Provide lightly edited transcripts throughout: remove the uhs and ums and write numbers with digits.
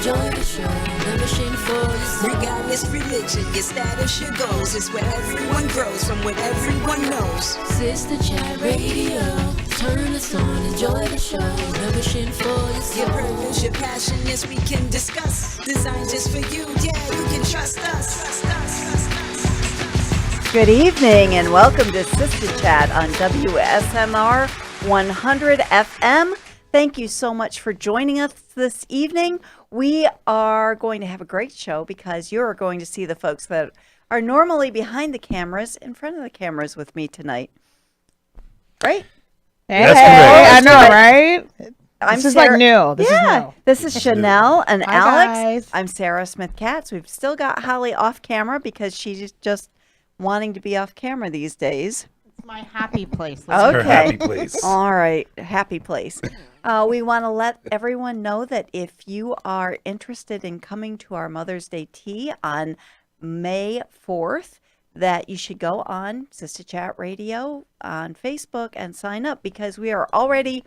enjoy the show. The machine for your Regardless religion, your status, your goals, is where everyone grows from what everyone knows. Sister Chat Radio. Turn us on, enjoy the show. The machine for your soul. Your purpose, your passion, yes, we can discuss. Designed just for you, yeah, you can trust us. Good evening and welcome to Sistah Chat on WSMR 100 FM. Thank you so much for joining us this evening. We are going to have a great show because you're going to see the folks that are normally behind the cameras in front of the cameras with me tonight. Right? Hey, That's correct. I know, right? This is like new. This is new. This is Chanel and Hi, Alex. guys. I'm Sarah Smith-Katz. We've still got Holly off camera because she's just wanting to be off camera these days. It's my happy place. Okay. Her happy place. All right. Happy place. We want to let everyone know that if you are interested in coming to our Mother's Day tea on May 4th, that you should go on Sistah Chat Radio on Facebook and sign up because we are already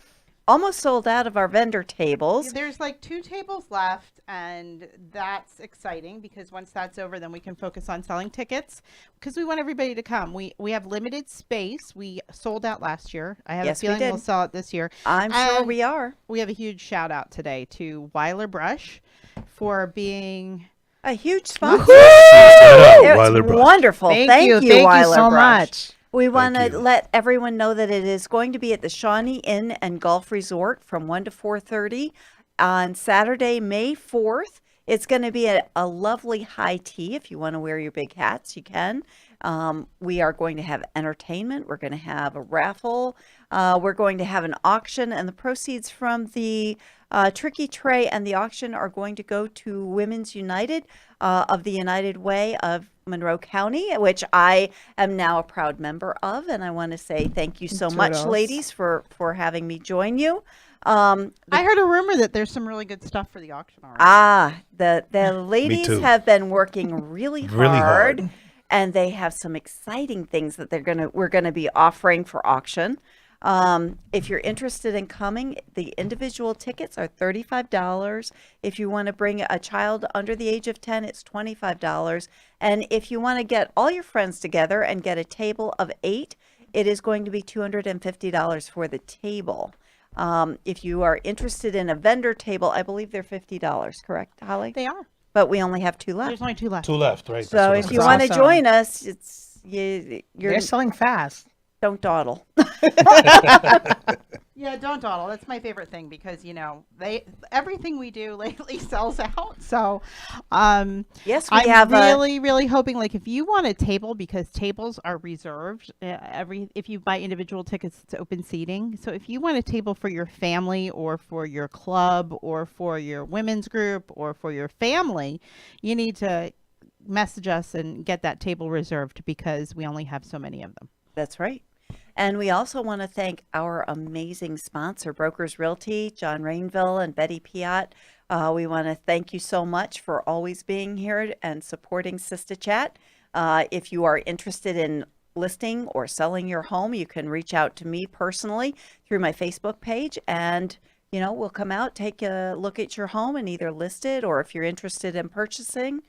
almost sold out of our vendor tables. There's like 2 tables left, and that's exciting because once that's over, then we can focus on selling tickets because we want everybody to come. We have limited space. We sold out last year. I have Yes, a feeling we did. we'll sell it this year. I'm sure And we are. We have a huge shout out today to Weiler Brush for being... A huge sponsor. Shout out, It's Weiler Brush. wonderful. Thank you, Weiler so Brush. much. We want to Thank you. let everyone know that it is going to be at the Shawnee Inn and Golf Resort from 1 to 4:30 on Saturday, May 4th. It's going to be a lovely high tea. If you want to wear your big hats, you can. We are going to have entertainment. We're going to have a raffle. We're going to have an auction, and the proceeds from the Tricky Tray and the auction are going to go to Women's United of the United Way of Monroe County, which I am now a proud member of. And I want to say thank you so much, Toodles. ladies, for having me join you. I heard a rumor that there's some really good stuff for the auction already. The ladies too. have been working really Really hard, hard. and they have some exciting things that we're gonna be offering for auction. If you're interested in coming, the individual tickets are $35. If you want to bring a child under the age of 10, it's $25. And if you want to get all your friends together and get a table of 8, it is going to be $250 for the table. If you are interested in a vendor table, I believe they're $50, correct, Holly? They are. But we only have 2 left. There's only 2 left. 2 left, right? So if you want to awesome. join us, you're They're selling fast. don't dawdle. Yeah, don't dawdle. That's my favorite thing because everything we do lately sells out. So, Yes, we I'm have really hoping if you want a table because tables are reserved. If you buy individual tickets, it's open seating. So if you want a table for your family or for your club or for your women's group or for your family, you need to message us and get that table reserved because we only have so many of them. That's right. And we also want to thank our amazing sponsor, Brokers Realty, John Rainville and Betty Piat. We want to thank you so much for always being here and supporting Sistah Chat. If you are interested in listing or selling your home, you can reach out to me personally through my Facebook page, and we'll come out, take a look at your home and either list it, or if you're interested in purchasing,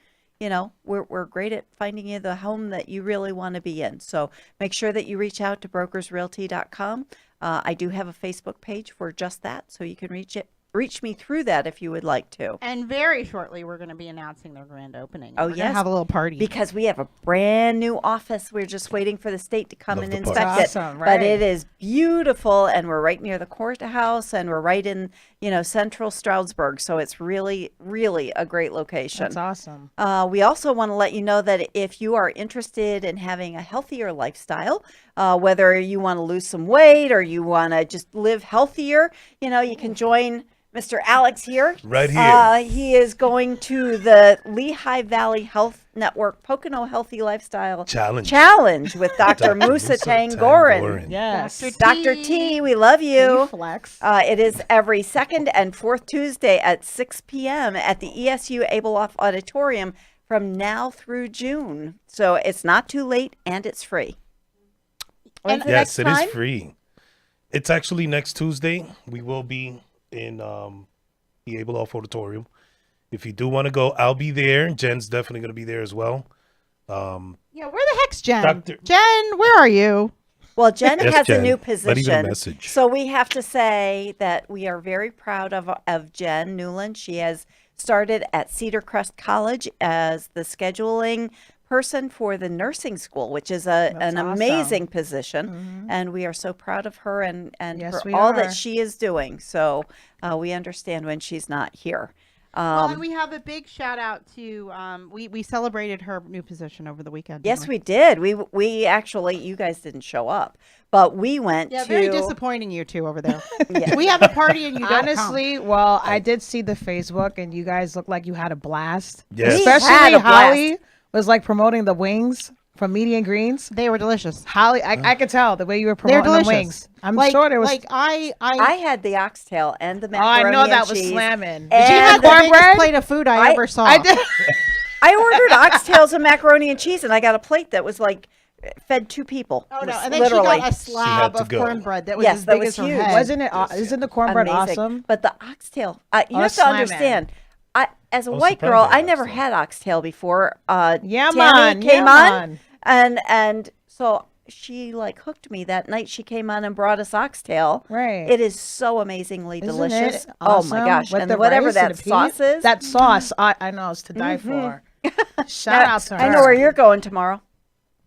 we're great at finding you the home that you really want to be in. So make sure that you reach out to brokersrealty.com. I do have a Facebook page for just that, so you can reach me through that if you would like to. And very shortly, we're going to be announcing their grand opening. Oh, We're gonna yes. have a little party. Because we have a brand new office. We're just waiting for the state to come Love and the inspect party. it. Awesome, But right. it is beautiful, and we're right near the courthouse, and we're right in, central Stroudsburg. So it's really, really a great location. That's awesome. We also want to let you know that if you are interested in having a healthier lifestyle, whether you want to lose some weight or you want to just live healthier, you can join Mr. Alex here. Right here. He is going to the Lehigh Valley Health Network Pocono Healthy Lifestyle Challenge with Dr. Musa Tangoran. Yes. Dr. T, we love you. Flex. It is every second and fourth Tuesday at 6 p.m. at the ESU Abelhoff Auditorium from now through June. So it's not too late, and it's free. When's the Yes, next it is time? free. It's actually next Tuesday. We will be in the Abelhoff Auditorium. If you do want to go, I'll be there. Jen's definitely going to be there as well. Yeah, where the heck's Jen? Doctor- Jen, where are you? Well, Jen Yes, has Jen. a new Let her know position. message. So we have to say that we are very proud of Jen Newland. She has started at Cedar Crest College as the scheduling person for the nursing school, which is an awesome. amazing position. And we are so proud of her and Yes, for we all are. that she is doing. So we understand when she's not here. Well, and we have a big shout out to we celebrated her new position over the weekend. didn't Yes, we did. We actually, you guys didn't show up, but we went Yeah, to. very disappointing you two over there. Yeah. We have a party and you don't come. Honestly, well, I did see the Facebook, and you guys looked like you had a blast. Yes. We had Especially a blast. Holly was like promoting the wings from Median Greens. They were delicious. Holly, I could tell the way you were They're promoting the delicious. wings. I'm like, sure there was. like I I had the oxtail and the oh, I macaroni know and that was cheese. slamming. And she had the cornbread? biggest plate of food I ever saw. I did. I ordered oxtails and macaroni and cheese, and I got a plate that was like fed 2 people. Oh It no! was And then literally she got a slab to of go. cornbread that was Yes, as that big was as her huge. head. Wasn't it? Yes, Isn't the cornbread amazing. awesome? But the oxtail, you Oh, have to slamming. understand. As a I was white surprised girl, by I never oxtail. had oxtail before. Yeah, Tammy man. came Yeah, on, man. and so she like hooked me that night. She came on and brought us oxtail. Right. It is so amazingly Isn't delicious. it Oh awesome? my gosh! With And the whatever rice that and the sauce peas? is. That sauce, I know, it's to die for. Shout out to her. I know where you're going tomorrow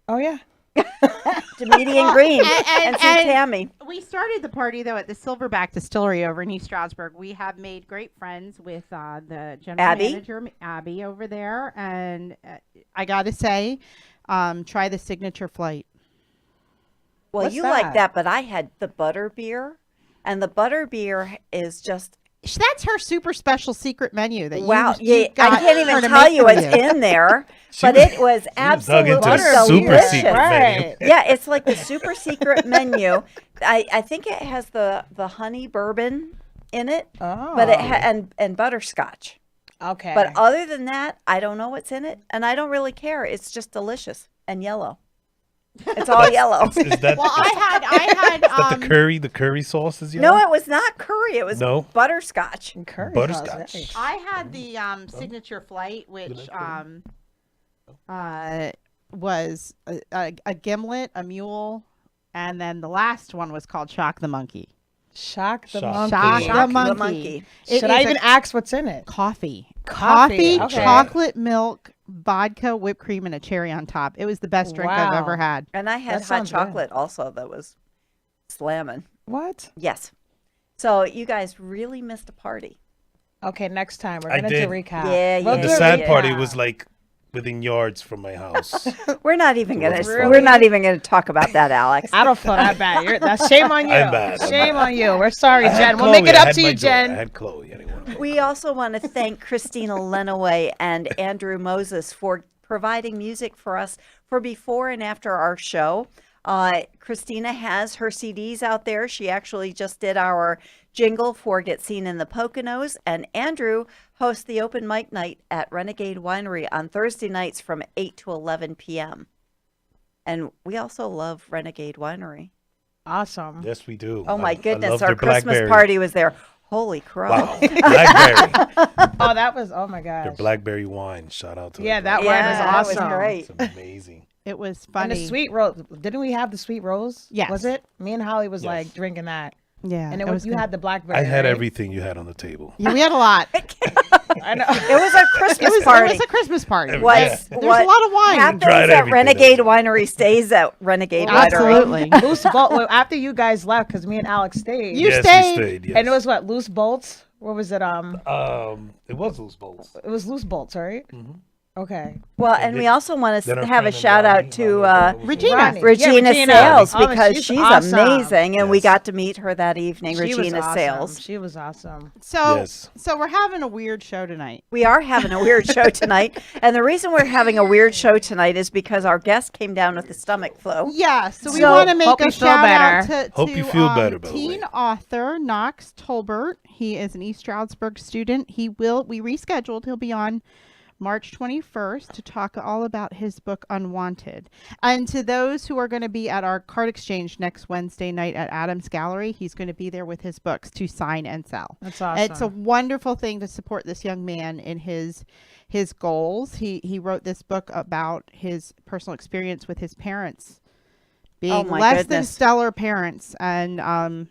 Oh yeah. to Median Green and see and- Tammy. We started the party though at the Silverback Distillery over in East Stroudsburg. We have made great friends with the general Abby? manager Abby over there, and I got to say, try the signature flight. Well, What's you like that? that, but I had the butter beer, and the butter beer is just That's her super special secret menu that wow. you I got can't her even to tell make you for what's in there, She but was- it was dug absolutely into the Butter super delicious. secret menu. Right. Yeah, it's like the super secret menu. I think it has the honey bourbon in it, but it and butterscotch. Okay. But other than that, I don't know what's in it, and I don't really care. It's just delicious and yellow. It's all yellow. Is that, Well, I had the curry sauce is yellow? No, it was not curry. It was No? butterscotch. Curry Butterscotch. sauce, I had the signature flight, which was a gimlet, a mule, and then the last one was called Shock the Monkey. Shock the Shock monkey. Shock Shock the the monkey. monkey. It Should I is even a ask what's in it? coffee? Coffee, Coffee, okay. chocolate milk, vodka, whipped cream, and a cherry on top. It was the best drink I've Wow. ever had. And I had That hot sounds good. chocolate also that was slamming. What? Yes. So you guys really missed a party. Okay, next time we're I gonna do did. a recap. Yeah, We'll yeah, The do a sad yeah. part, recap. it was like within yards from my house. We're not even gonna Really? we're not even gonna talk about that, Alex. I don't feel that bad. That's shame on you. I'm bad, I'm Shame bad. on you. We're sorry, I had Jen. We'll Chloe, make it I up had to my you, daughter, I Jen. had Chloe. I didn't want to We also want to thank Christina Lenaway and Andrew Moses for providing music for us for before and after our show. Christina has her CDs out there. She actually just did our jingle for Get Seen in the Poconos. And Andrew hosts the open mic night at Renegade Winery on Thursday nights from 8 to 11 p.m. And we also love Renegade Winery. Awesome. Yes, we do. Oh my I goodness, love our their Christmas Blackberry. party was there. Holy crow. Wow, blackberry. Oh, that was. Oh my gosh. Their blackberry wine. Shout out to Yeah, their that blackberry. wine was Yeah, that was awesome. great. It's amazing. It was And funny. the sweet rose. Didn't we have the sweet rose? Yes. Was it? Me and Holly was Yes. like drinking that, yeah, and it was you good. had the blackberry. I had right? everything you had on the table. Yeah, we had a lot. I know. It was a Christmas It party. was a Christmas party. Every- Was Yeah. There's a lot of wine. happens Tried at everything, Renegade that's Winery stays at Renegade Winery. Absolutely. Loose bolt. Well, after you guys left, because me and Alex stayed. You yes, stayed. we stayed. Yes. And it was what, loose bolts? What was it? It was loose bolts. It was loose bolts, right? Mhm. Okay. Well, and we also want Then to our have a friend shout Ronnie, out to Regina. Ronnie. Regina Yeah, Sales Oh, because she's she's awesome. amazing, and we Yes. got to meet her that evening. She was Regina awesome. Sales. She was awesome. So, Yes. so we're having a weird show tonight. We are having a weird show tonight, and the reason we're having a weird show tonight is because our guest came down with the stomach flu. Yeah, so we So, want to make hope a you feel shout out better. to, Hope you feel better, by the teen way. author Knox Tolbert. He is an East Stroudsburg student. We rescheduled. He'll be on March 21st, to talk all about his book Unwanted. And to those who are going to be at our card exchange next Wednesday night at Adams Gallery, he's going to be there with his books to sign and sell. That's awesome. It's a wonderful thing to support this young man in his goals. He wrote this book about his personal experience with his parents being my less than goodness. stellar parents, and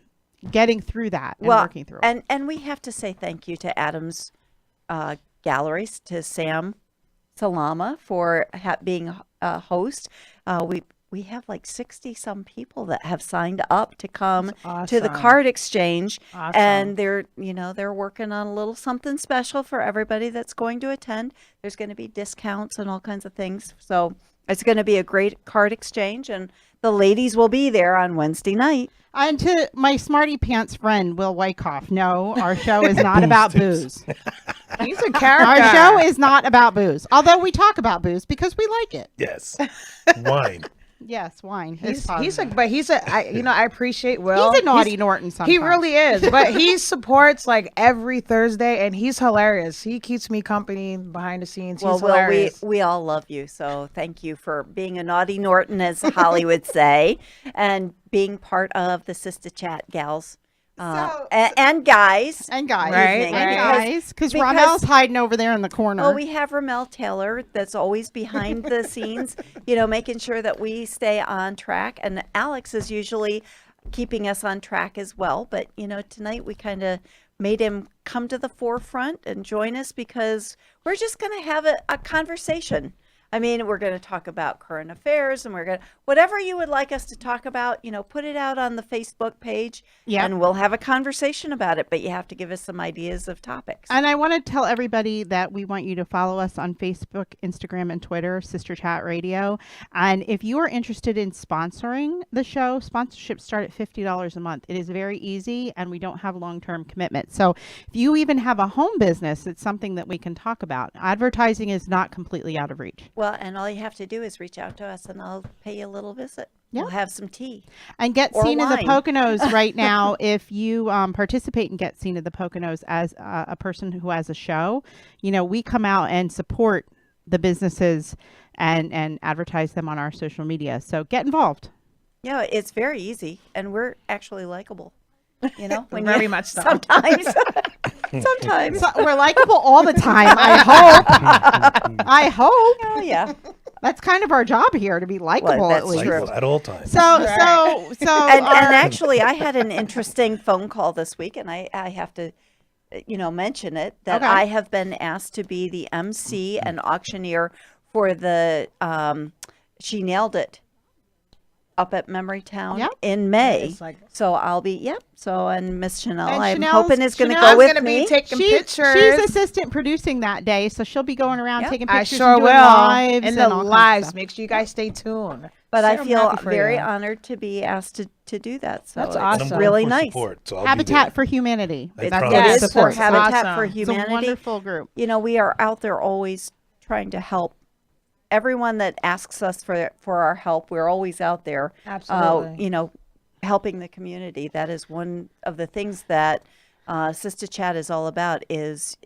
getting through that and Well, working through it. and we have to say thank you to Adams Galleries, to Sam Salama for being a host. We have like 60 some people that have signed up to come to the awesome. card exchange, Awesome. and they're working on a little something special for everybody that's going to attend. There's going to be discounts and all kinds of things, so it's going to be a great card exchange, and the ladies will be there on Wednesday night. And to my smarty pants friend, Will Wyckoff, no, our show is not about booze. He's a character. Our show is not about booze, although we talk about booze because we like it. Yes. Wine. Yes, wine. He's I appreciate Will. He's a naughty Norton sometimes. He really is, but he supports like every Thursday, and he's hilarious. He keeps me company behind the scenes. He's hilarious. we all love you, so thank you for being a naughty Norton, as Holly would say, and being part of the Sistah Chat gals and guys. And guys. Right, And right. guys. Because Ramel's hiding over there in the corner. Oh, we have Ramel Taylor that's always behind the scenes, making sure that we stay on track. And Alex is usually keeping us on track as well. But, tonight we kind of made him come to the forefront and join us because we're just going to have a conversation. I mean, we're going to talk about current affairs, and whatever you would like us to talk about, put it out on the Facebook page, and we'll have a conversation about it. But you have to give us some ideas of topics. And I want to tell everybody that we want you to follow us on Facebook, Instagram, and Twitter, Sister Chat Radio. And if you are interested in sponsoring the show, sponsorships start at $50 a month. It is very easy, and we don't have long-term commitment. So if you even have a home business, it's something that we can talk about. Advertising is not completely out of reach. Well, and all you have to do is reach out to us, and I'll pay you a little visit. Yeah. We'll have some tea. And Get Or Seen in the wine. Poconos right now. If you participate in Get Seen in the Poconos as a person who has a show, we come out and support the businesses and advertise them on our social media. So get involved. Yeah, it's very easy, and we're actually likable. Very much so. Sometimes. Sometimes. So we're likable all the time. I hope. I hope. Oh, yeah. That's kind of our job here, to be likable that's at least. true. Likable at all times. So And actually, I had an interesting phone call this week, and I have to, mention it, that Okay. I have been asked to be the MC and auctioneer for the She Nailed It up at Memory Town Yep. in May. It's like- So I'll be, so and Miss Chanel, And I'm Chanel's- hoping is going to Chanel's go with gonna me. be taking pictures. She's assistant producing that day, so she'll be going around Yep. taking I pictures sure and doing will. lives And and the all kinds of lives. stuff. Make sure you guys stay tuned. But So I I'm feel happy for very you. honored to be asked to do that. So That's it's awesome. And I'm really going for nice. support, so I'll be Habitat there. for Humanity. I That's promise. what It it is for supports. Habitat awesome. for It's a It's a Humanity. wonderful group. We are out there always trying to help everyone that asks us for our help. We're always out there, Absolutely. helping the community. That is one of the things that Sister Chat is all about, is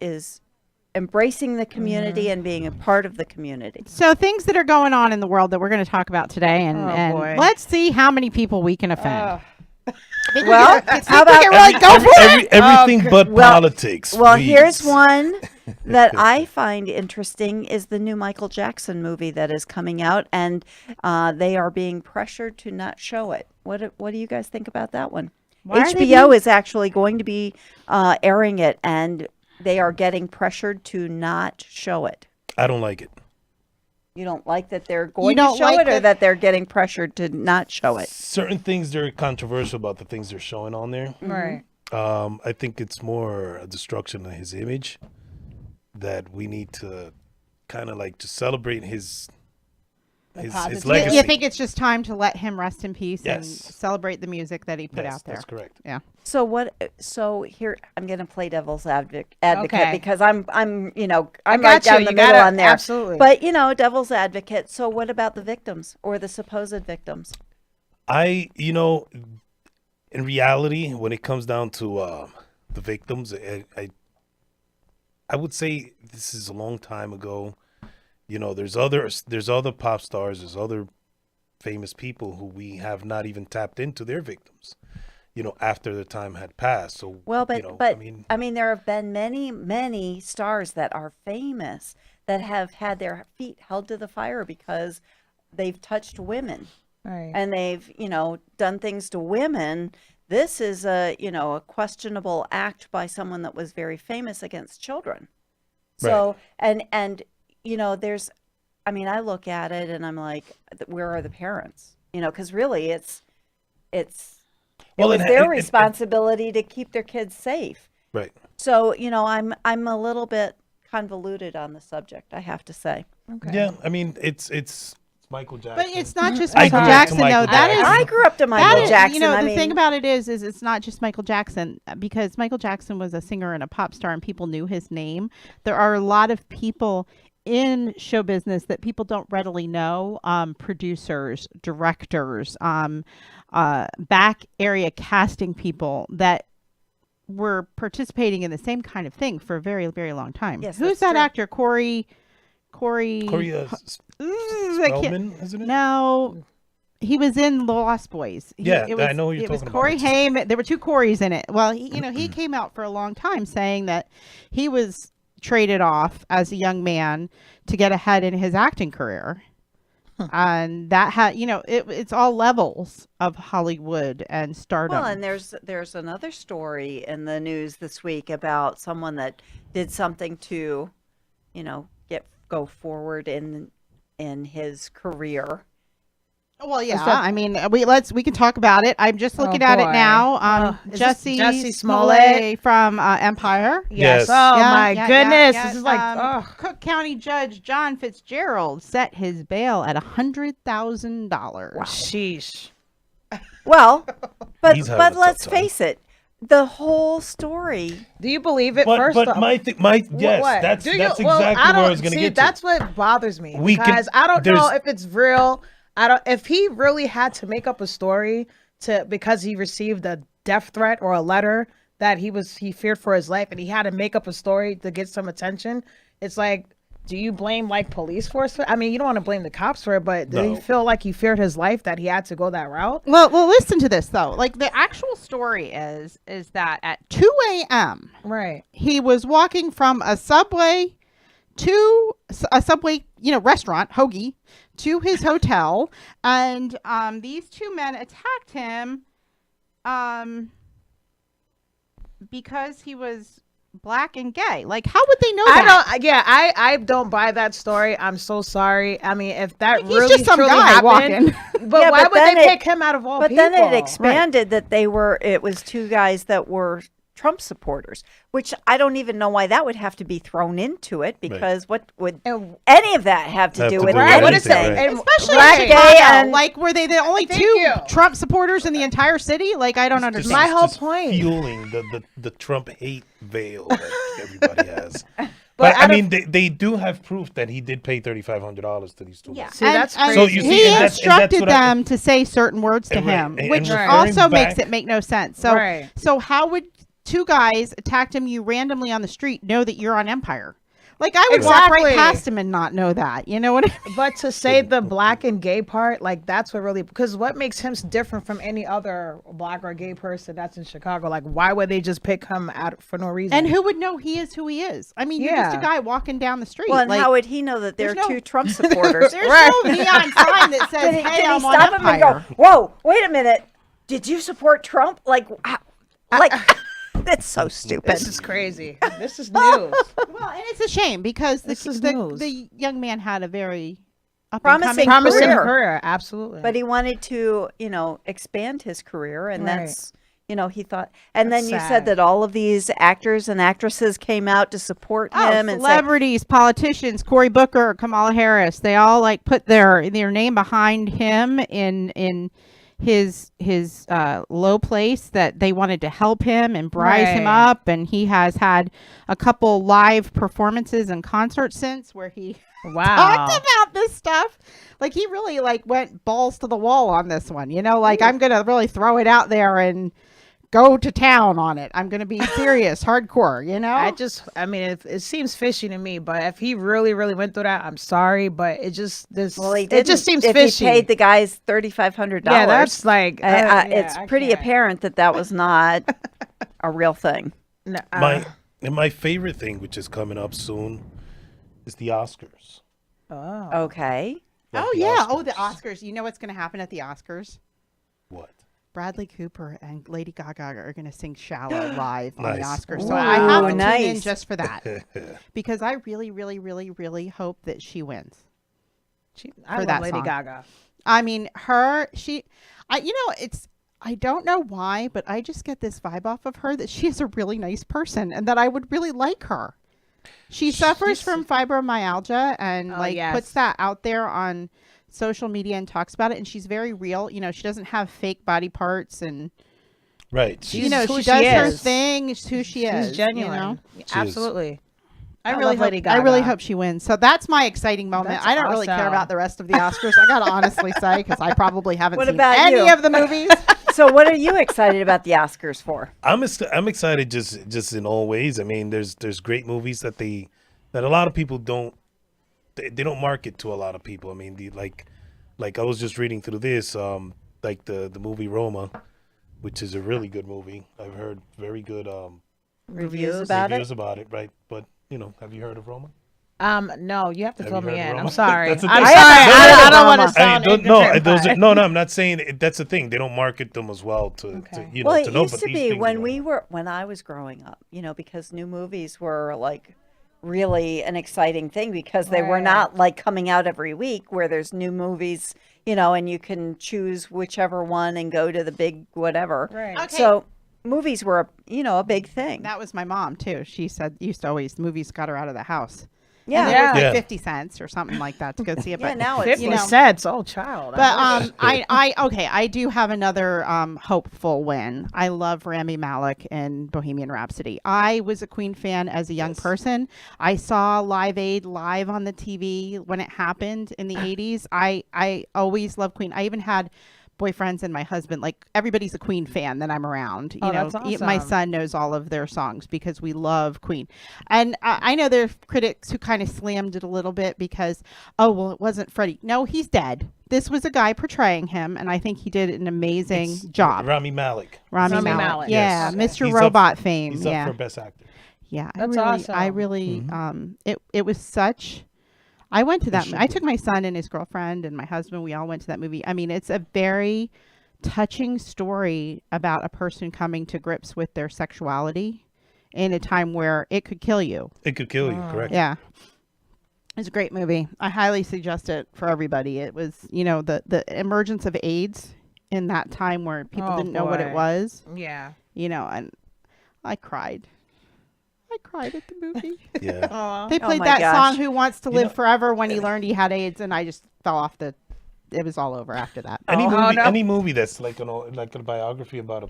embracing the community and being a part of the community. So things that are going on in the world that we're going to talk about today, and, Oh, and boy. let's see how many people we can offend. Well, how about Everything but politics. Well, please. here's one that I find interesting is the new Michael Jackson movie that is coming out, and they are being pressured to not show it. What do you guys think about that one? Why are they HBO being- is actually going to be airing it, and they are getting pressured to not show it. I don't like it. You don't like that they're going don't to show like it, or that- that they're getting pressured to not show it? Certain things that are controversial about the things they're showing on there. Right. I think it's more a destruction of his image that we need to kind of like to celebrate his positive- legacy. You think it's just time to let him rest in peace and Yes. celebrate the music that he put Yes, out there? that's correct. Yeah. So here I'm going to play devil's advocate Okay. because I'm I'm got right down you. the You middle gotta- on there. absolutely. But devil's advocate. So what about the victims or the supposed victims? In reality, when it comes down to the victims, I would say this is a long time ago. There's other pop stars, there's other famous people who we have not even tapped into their victims, after the time had passed. So, Well, but I mean, there have been many stars that are famous that have had their feet held to the fire because they've touched women, Right. and they've done things to women. This is a questionable act by someone that was very famous against children. So and there's, I look at it and I'm like, where are the parents? Because really it was their responsibility to keep their kids safe. right. So I'm a little bit convoluted on the subject, I have to say. Okay. Yeah, I mean, it's Michael Jackson. But it's not just I Michael grew up to Jackson, though. Michael That is Jackson. I grew up to that Michael is- Jackson. the thing about it is it's not just Michael Jackson, because Michael Jackson was a singer and a pop star and people knew his name. There are a lot of people in show business that people don't readily know, producers, directors, back area casting people that were participating in the same kind of thing for a very, very long time. Yes, Who's that's that true. actor? Corey Corey I can't- Spellman, isn't it? No, he was in The Lost Boys. Yeah, I know who you're it was talking Corey about. Haim. There were two Corys in it. Well, he came out for a long time saying that he was traded off as a young man to get ahead in his acting career. And that had, it's all levels of Hollywood and stardom. Well, and there's another story in the news this week about someone that did something to, go forward in his career. Well, yeah. We can talk about it. I'm just looking at it boy. now. Is this Jesse Jussie Smollett Smollett? from Empire. Yes. Oh Yeah, my yeah, goodness. yeah, This is like, Cook County Judge John Fitzgerald set his bail at $100,000. sheesh. Well, but He's having a tough let's time. face it, the whole story. Do you believe it? But First but off, yes, what? that's Do you- exactly well, where I was going to see, get to. that's what bothers me, We can- because I don't know there's- if it's real. If he really had to make up a story because he received a death threat or a letter that he feared for his life, and he had to make up a story to get some attention. It's like, do you blame police force? I mean, you don't want to blame the cops for it, but do you No. feel like he feared his life that he had to go that route? Well, listen to this though. Like the actual story is that at 2 a.m. Right. he was walking from a subway to a subway, restaurant, hoagie, to his hotel, and these two men attacked him because he was black and gay. Like, how would they know that? I don't buy that story. I'm so sorry. I mean, if that He's really just some truly guy happened, walking. but Yeah, why but would then they it- pick him out of all But people? then it expanded that it was two guys that were Trump supporters, which I don't even know why that would have to be thrown into it, because what would And- any of that have to Have do to with do with anything? What is it? Right. And- Especially right. in Chicago. and- Like, were they the only Thank two you. Trump supporters in the entire city? Like, I don't Just- understand. My whole just point. fueling the Trump hate veil that everybody has. But But I out of- mean, they do have proof that he did pay $3,500 to these two. Yeah. See, that's crazy. So you see, he and that's instructed what I- them to say certain words to And right, him, and which referring also back- makes it make no sense. So, Right. so how would two guys attacked him you randomly on the street know that you're on Empire? Like, I would walk right Exactly. past him and not know that. You know what I mean? But to say the black and gay part, like, that's what really, because what makes him different from any other black or gay person that's in Chicago? Like, why would they just pick him out for no reason? And who would know he is who he is? I mean, you're just a Yeah. guy walking down the street. Well, and like, how would he know that they're there's no- two Trump supporters? there's Right. no neon sign that says, Did he "Hey, I'm on stop him and Empire." go, "Whoa, wait a minute! Did you support Trump?" Like, that's so stupid. This is crazy. This is news. Well, and it's a shame because This is news. the young man had a very Promising Promising career. career, absolutely. But he wanted to, expand his career, and Right. that's, he thought. And That's then you sad. said that all of these actors and actresses came out to support him and said, celebrities, politicians, Cory Booker, Kamala Harris, they all like put their name behind him in his low place, that they wanted to help him and rise him Right. up, and he has had a couple live performances and concerts since where he wow. talked about this stuff. Like, he really went balls to the wall on this one, like, I'm gonna really throw it out there and go to town on it. I'm going to be serious, hardcore, you know? I mean, it seems fishy to me, but if he really, really went through that, I'm sorry, but it just it just seems if fishy. He paid the guys $3,500. Yeah, that's like it's pretty apparent that was not a real thing. No, my favorite thing, which is coming up soon, is the Oscars. Okay. Oh, yeah. Oh, the Oscars. You know what's going to happen at the Oscars? What? Bradley Cooper and Lady Gaga are going to sing Shallow live on the Nice. Oscars. So Ooh, I have to tune in nice. just for that. Because I really, really, really, really hope that she wins. I for love that Lady song. Gaga. I mean, I don't know why, but I just get this vibe off of her that she is a really nice person and that I would really like her. She suffers from fibromyalgia and puts that out there on social media and talks about it, and she's very real. You know, she doesn't have fake body parts, and Right. She's you know, who she she does her is. thing. It's who she is. She's genuine. You know? Absolutely. I I really love hope, Lady I really Gaga. hope she wins. So that's my exciting moment. That's I don't really care awesome. about the rest of the Oscars. I gotta honestly say, because I probably haven't What seen about any you? of the movies. So what are you excited about the Oscars for? I'm excited just in all ways. I mean, there's great movies that a lot of people don't market to a lot of people. I mean, like I was just reading through this, like the movie Roma, which is a really good movie. I've heard very good Reviews about reviews about it, right? But have you heard of Roma? No, you have to Have fill you me heard of in. Roma? I'm sorry. That's the I'm thing. sorry. I don't want Roma. to sound ignorant, no, I'm not saying that's the thing. They don't market them as well to Well, to it know. used But to these be things when I was growing up, because new movies were like really an exciting thing because they were Right. not like coming out every week where there's new movies, and you can choose whichever one and go to the big whatever. Right. Okay. So movies were, a big thing. That was my mom too. She said used to always movies got her out of the house. Yeah. And it was like Yeah. 50 cents or something like that to go see it. Yeah, But now it's 50 like- cents. Oh, child. But I do have another hopeful win. I love Rami Malek in Bohemian Rhapsody. I was a Queen fan as a young person. I saw Live Aid live on the TV when it happened in the 80s. I always loved Queen. I even had boyfriends and my husband, like everybody's a Queen fan that I'm around. Oh, that's My awesome. son knows all of their songs because we love Queen. And I know there are critics who kind of slammed it a little bit because, it wasn't Freddie. No, he's dead. This was a guy portraying him, and I think he did an amazing job. Rami Malek. Rami Rami Malek. Malek. Yeah, Yes. Mr. He's up- Robot fame. He's yeah. up for Best Actor. Yeah, That's I awesome. really, it was such. I went to that. I took my son and his girlfriend and my husband. We all went to that movie. I mean, it's a very touching story about a person coming to grips with their sexuality in a time where it could kill you. It could kill you, correct? Yeah. It's a great movie. I highly suggest it for everybody. It was, the emergence of AIDS in that time where people Oh, didn't know what it boy. was, Yeah. and I cried. I cried at the movie. Yeah. They played my that gosh. song "Who Wants to Live know- Forever" when he learned he had AIDS, and I just fell off the. It was all over after that. Any movie that's like a biography about a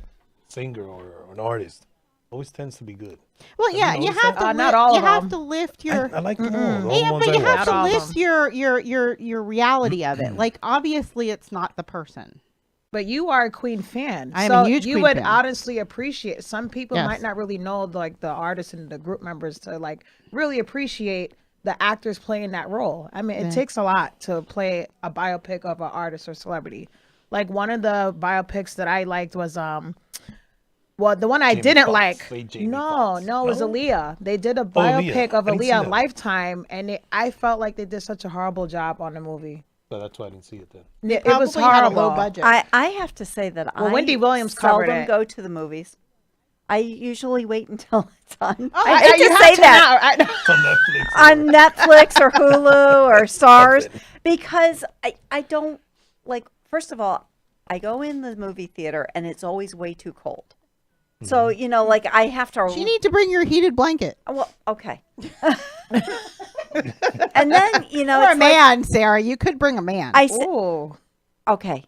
singer or an artist always tends to be good. Well, yeah, you noticed have that? to. Not all you of have them. to lift your. I like them all. The Yeah, ones but I you have watch. Not to all of lift your reality of it. Like obviously, it's not the person. But you are a Queen fan. I am so a huge you Queen would fan. honestly appreciate. Some people Yes. might not really know like the artists and the group members to like really appreciate the actors playing that role. I mean, it takes a lot to play a biopic of an artist or celebrity. Like one of the biopics that I liked was well, the one I Jamie didn't Foxx. like. Say Jamie No, Foxx. no, it was No? Aaliyah. They did a Aaliyah. biopic of I didn't see Aaliyah that. Lifetime, and I felt like they did such a horrible job on the movie. So that's why I didn't see it then. It was Probably had a horrible. low budget. I have to say that Well, I Wendy Williams covered seldom it. go to the movies. I usually wait until it's on. Oh, I hate you to have say to that. now. It's on Netflix. On Netflix or Hulu or Stars because I don't like, first of all, I go in the movie theater and it's always way too cold. So, like I have to. You need to bring your heated blanket. Well, okay. And then, Or a it's like, man, Sarah. You could bring a man. I said, Ooh. okay.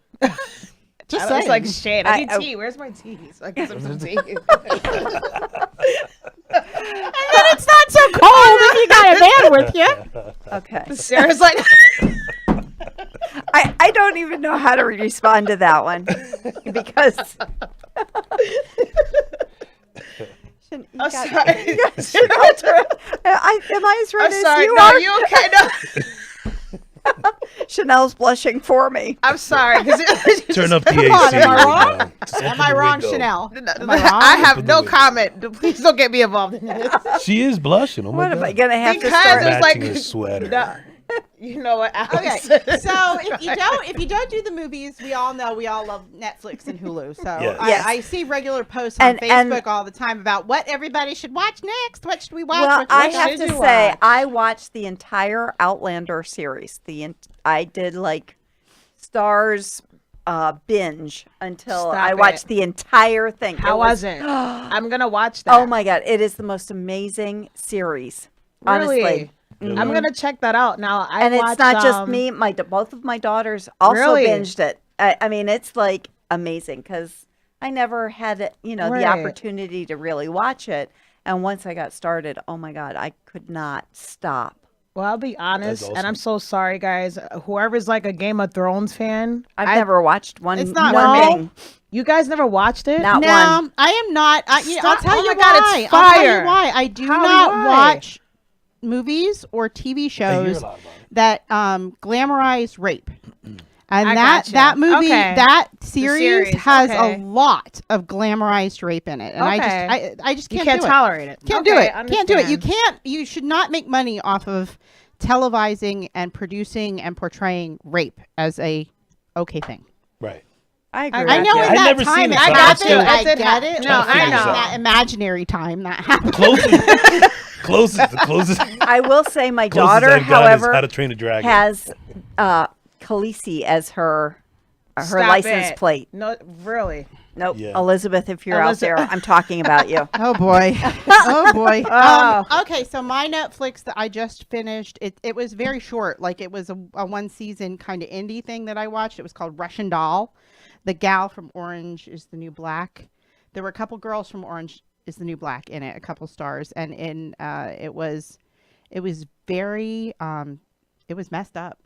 Just I was saying. like, shit, I need I- tea. Where's my tea? So I get some tea. It's not so cold if you got a man with you. Okay. Sarah's like, I don't even know how to respond to that one because I'm sorry. Am I as red I'm as sorry. you No, are? you okay? No, Chanel's blushing for me. I'm sorry. 'Cause Turn up the Come on, AC. am I right wrong? now. Just Am open I the wrong, window. Chanel? Am I wrong? I have Open no the window. comment. Please don't get me involved in this. She is blushing. Oh my What am I god. gonna have to Because start? it was like Matching her sweater. No, you know what? Okay, Alex? so if you don't do the movies, we all love Netflix and Hulu. So Yes. Yes. I see regular posts on And- Facebook all the time about what everybody should watch next. What should we watch? Well, What I should have should to you say, watch? I watched the entire Outlander series. I did like Stars binge until Stop I it. watched the entire thing. How was it? I'm gonna watch that. Oh my god, it is the most amazing series. Honestly. Really? I'm gonna check that out now. And it's not just me, both of my daughters also Really? binged it. I mean, it's like amazing because I never had the Right. opportunity to really watch it. And once I got started, oh my god, I could not stop. Well, I'll be honest, That's and I'm awesome. so sorry, guys. Whoever's like a Game of Thrones fan, I've never watched one. It's not one for me. thing. you guys never watched it? Not no, one. I am not. I'll Stop. tell Oh you my God, why. it's I'll tell you fire. why. I do How- not why? watch movies or TV I hear shows a lot about it. that glamorize rape. And I that gotcha. that movie, Okay. that series series, has okay. a lot of glamorized rape in it, and Okay. I just You can't can't do it. tolerate it. Can't Okay, do it. Can't do it. You understand. can't. You should not make money off of televising and producing and portraying rape as a okay thing. Right. I agree. I know with in you. I've that never time, seen it, I so got I'm it. still- I It get did it. No, I In know. that imaginary time that happened. The closest I will say my closest daughter, I've got is however, How to Train a Dragon. has Khaleesi as her Stop license it. plate. No, really. Nope. Yeah. Elizabeth, if you're out there, I'm talking about you. Oh boy. Oh boy. Oh. Okay, so my Netflix that I just finished, it was very short. Like it was a one season kind of indie thing that I watched. It was called Russian Doll. The gal from Orange is the New Black. There were a couple girls from Orange is the New Black in it, a couple stars, and it was very it was messed up.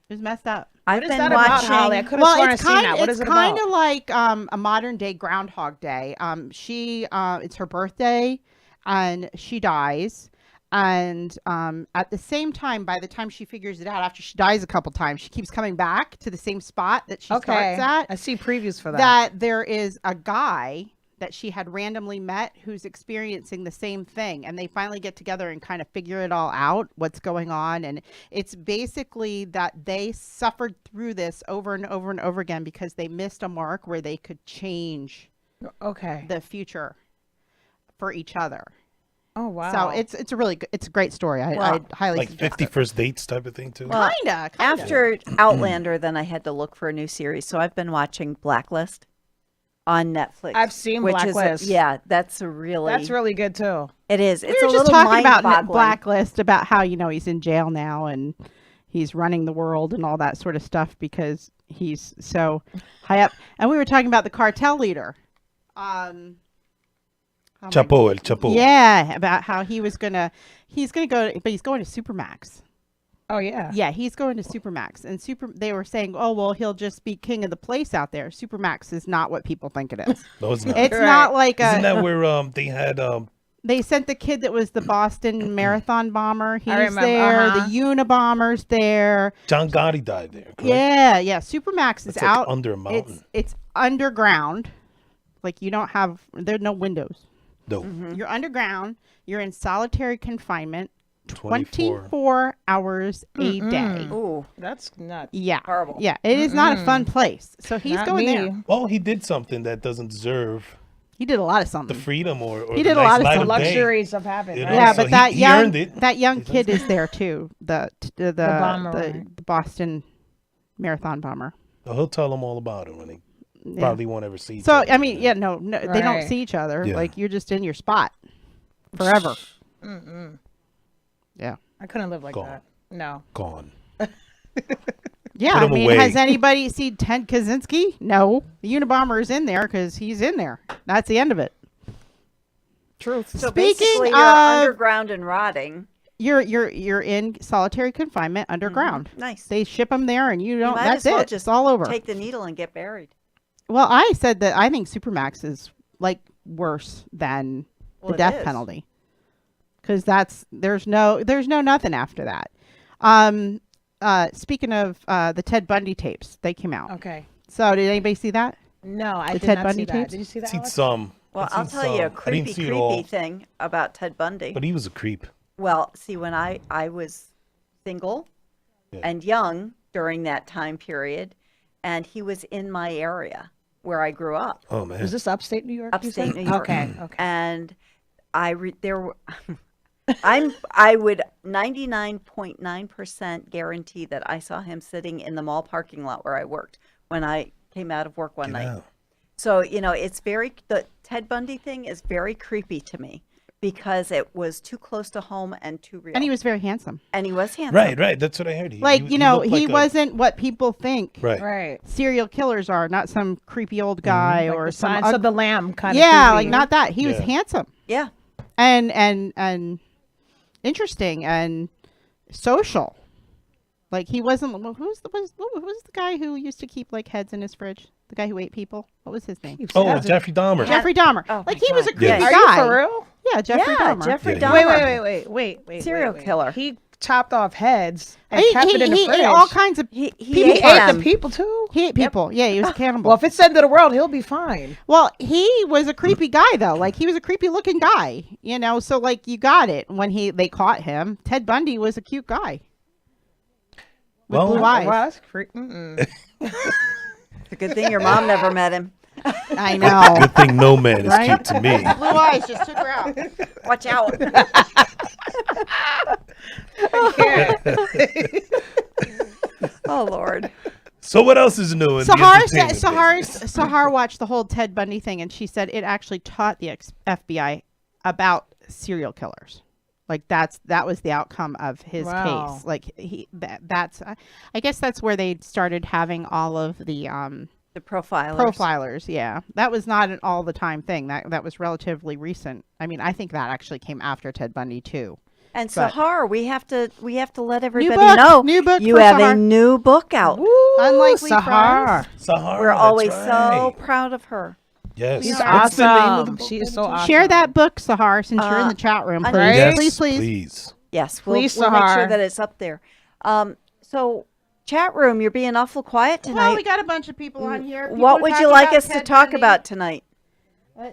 It was messed up. I've What is been that about, watching. Holly? I could have sworn I've seen that. What is it kind about? of like a modern day Groundhog Day. It's her birthday, and she dies. And at the same time, by the time she figures it out, after she dies a couple times, she keeps coming back to the same spot that she Okay. starts at. I see previews for that. That there is a guy that she had randomly met who's experiencing the same thing, and they finally get together and kind of figure it all out, what's going on. And it's basically that they suffered through this over and over and over again because they missed a mark where they could change Okay. the future for each other. Oh wow. So it's a really good, it's a great story. I highly Like suggest 50 it. First Dates type of thing too. Well, Kinda. After Outlander, then I had to look for a new series. So I've been watching Blacklist on Netflix. I've seen Blacklist. That's really good too. It is. We It's were a just little talking about mind-boggling. Blacklist, about how he's in jail now and he's running the world and all that sort of stuff because he's so high up. And we were talking about the cartel leader. Oh my Chapo, El Chapo. Yeah, about how he's gonna go, but he's going to Supermax. Oh yeah. Yeah, he's going to Supermax, and they were saying, oh well, he'll just be king of the place out there. Supermax is not what people think it is. No, it's not. It's Right. not like Isn't a. that where they had They sent the kid that was the Boston Marathon bomber. He's remember, there. uh-huh. The Unabomber's there. John Gotti died there? Correct? Yeah. Supermax is It's like out under a mountain. It's underground. Like you don't have. There's no windows. No. You're underground. You're in solitary confinement. 24. 24 hours a day. Ooh, That's nuts. Yeah. Horrible. Yeah. It is not a fun place. So he's Not going me. there. Well, he did something that doesn't deserve He did a lot of the something. freedom or He the did a nice lot of light stuff. day. Luxuries of having. You right? know, Yeah, so but that he earned young it. that young He kid does. is there too. The bomber, the right. Boston Marathon bomber. Well, he'll tell them all about it when they Yeah. probably won't ever see each So other I mean, again. yeah, no, they don't Right. see each other. Yeah. Like you're just in your spot forever. Yeah. I couldn't live like Gone. that. No. Gone. Yeah, Put I him mean, away. has anybody seen Ted Kaczynski? No, the Unabomber is in there because he's in there. That's the end of it. Truth. so Speaking basically you're of- underground and rotting. You're in solitary confinement underground. Nice. They ship them there, and you don't. might That's as well it. just It's all over. Take the needle and get buried. Well, I said that I think Supermax is like worse than Well, the it death is. penalty. Because there's no nothing after that. Speaking of the Ted Bundy tapes, they came out. Okay. So did anybody see that? No, I The did Ted not Bundy see that. tapes? Did you see that? I've seen Alex? some. Well, I've I'll seen tell you a some. I didn't creepy, see it all, thing about Ted Bundy. but he was a creep. Well, see, when I was single Yeah. and young during that time period, and he was in my area where I grew up, Oh man. Was this upstate New York? you upstate said? New York. Okay. Okay. And there were, I would 99.9% guarantee that I saw him sitting in the mall parking lot where I worked when I came out of work one Get night. out. So, the Ted Bundy thing is very creepy to me because it was too close to home and too real. And he was very handsome. handsome. Right. That's what I heard. Like, he looked he like a- wasn't what people think Right. Right. serial killers are, not some creepy old guy Like or the some Silence of the Lamb kind of. yeah, like not that. He was Yeah. handsome Yeah. and interesting and social. Like he wasn't. Who's the guy who used to keep like heads in his fridge? The guy who ate people. What was his name? Oh, Jeffrey Dahmer. Jeffrey Dahmer. Oh Like my he was a God. creepy Yes. Are guy. you for real? Yeah, Jeffrey Yeah, Dahmer. Jeffrey Yeah, Dahmer. Wait. Serial killer. He chopped off heads and He, kept it in the he fridge. ate all kinds of. He He ate ate them. the people too. He ate people. Yeah, he was a cannibal. Well, if it's end of the world, he'll be fine. Well, he was a creepy guy though. Like he was a creepy looking guy, So like you got it when they caught him. Ted Bundy was a cute guy with Well, blue eyes. Well, that's mm-mm. It's a good thing your mom never met him. I know. Good thing no man is Right? cute to me. Blue eyes just took her out. Watch out. Oh, Lord. So what else is new in the entertainment business? Sahar watched the whole Ted Bundy thing, and she said it actually taught the FBI about serial killers. Like that was the outcome of his Wow. case. Like that's I guess that's where they started having all of the The profilers. profilers. Yeah, that was not an all the time thing. That was relatively recent. I mean, I think that actually came after Ted Bundy too. And But- Sahar, we have to let everybody book, know new book you for have Sahar. a new book out. Unlikely Sahar. Friends. Sahara, We're that's always right. so proud of her. Yes. She's What's the name of the awesome. book? She is so awesome. Share that book, Sahar, since you're in the chat room, please. Right? Yes, Please. please. Yes, Please, we'll make sure Sahar. that it's up there. So, chat room, you're being awful quiet tonight. Well, we got a bunch of people on here. People What are would you talking like about us to Ted talk Bundy. about tonight?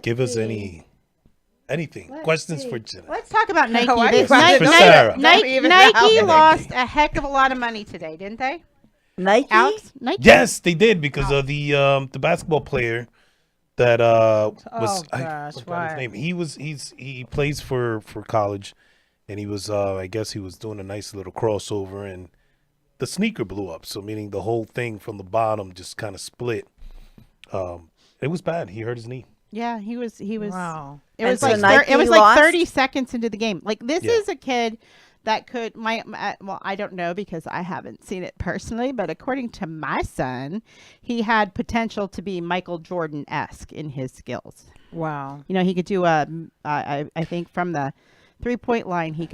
Give us anything. Questions for tonight. Let's talk about Nike. Why are you This- trying to do that? Don't even Nike know. lost a heck of a lot of money today, didn't they? Nike? Alex, Nike. Yes, they did because of the basketball player that was Oh, I gosh, forgot his why? name. He plays for college, and he was I guess he was doing a nice little crossover, and the sneaker blew up. So meaning the whole thing from the bottom just kind of split. It was bad. He hurt his knee. Yeah, he was. Wow. It And was so like Nike it was like lost? 30 seconds into the game. Like this Yeah. is a kid that could well, I don't know because I haven't seen it personally, but according to my son, he had potential to be Michael Jordan-esque in his skills. Wow. He could do I think from the 3-point line he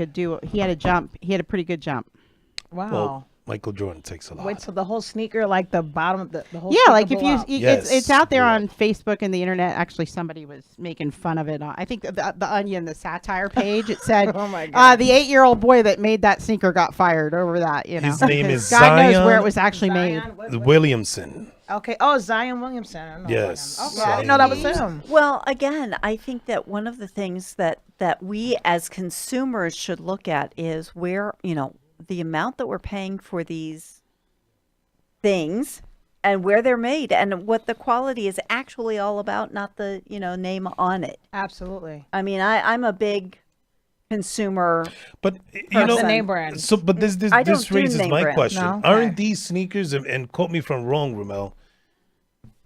had a jump. He had a pretty good jump. Wow. Well, Michael Jordan takes a lot. Wait, so the whole sneaker, like the bottom of the whole Yeah, sneaker like if blew you, up. Yes, it's out there blew on up. Facebook and the internet. Actually, somebody was making fun of it. I think the Onion, the satire page, it said, Oh my God. the 8-year-old boy that made that sneaker got fired over that. His name because is God knows where Zion- it was actually made. Zion, what- The Williamson. Okay. Oh, Zion Williamson. I know Yes, about him. Okay, I didn't know that was him. Well, again, I think that one of the things that we as consumers should look at is where, the amount that we're paying for these things and where they're made and what the quality is actually all about, not the, name on it. Absolutely. I mean, I'm a big consumer. But The name brand. So, but this I don't this do raises name my brand. question: No? Aren't Okay. these sneakers, and quote me if I'm wrong, Ramel?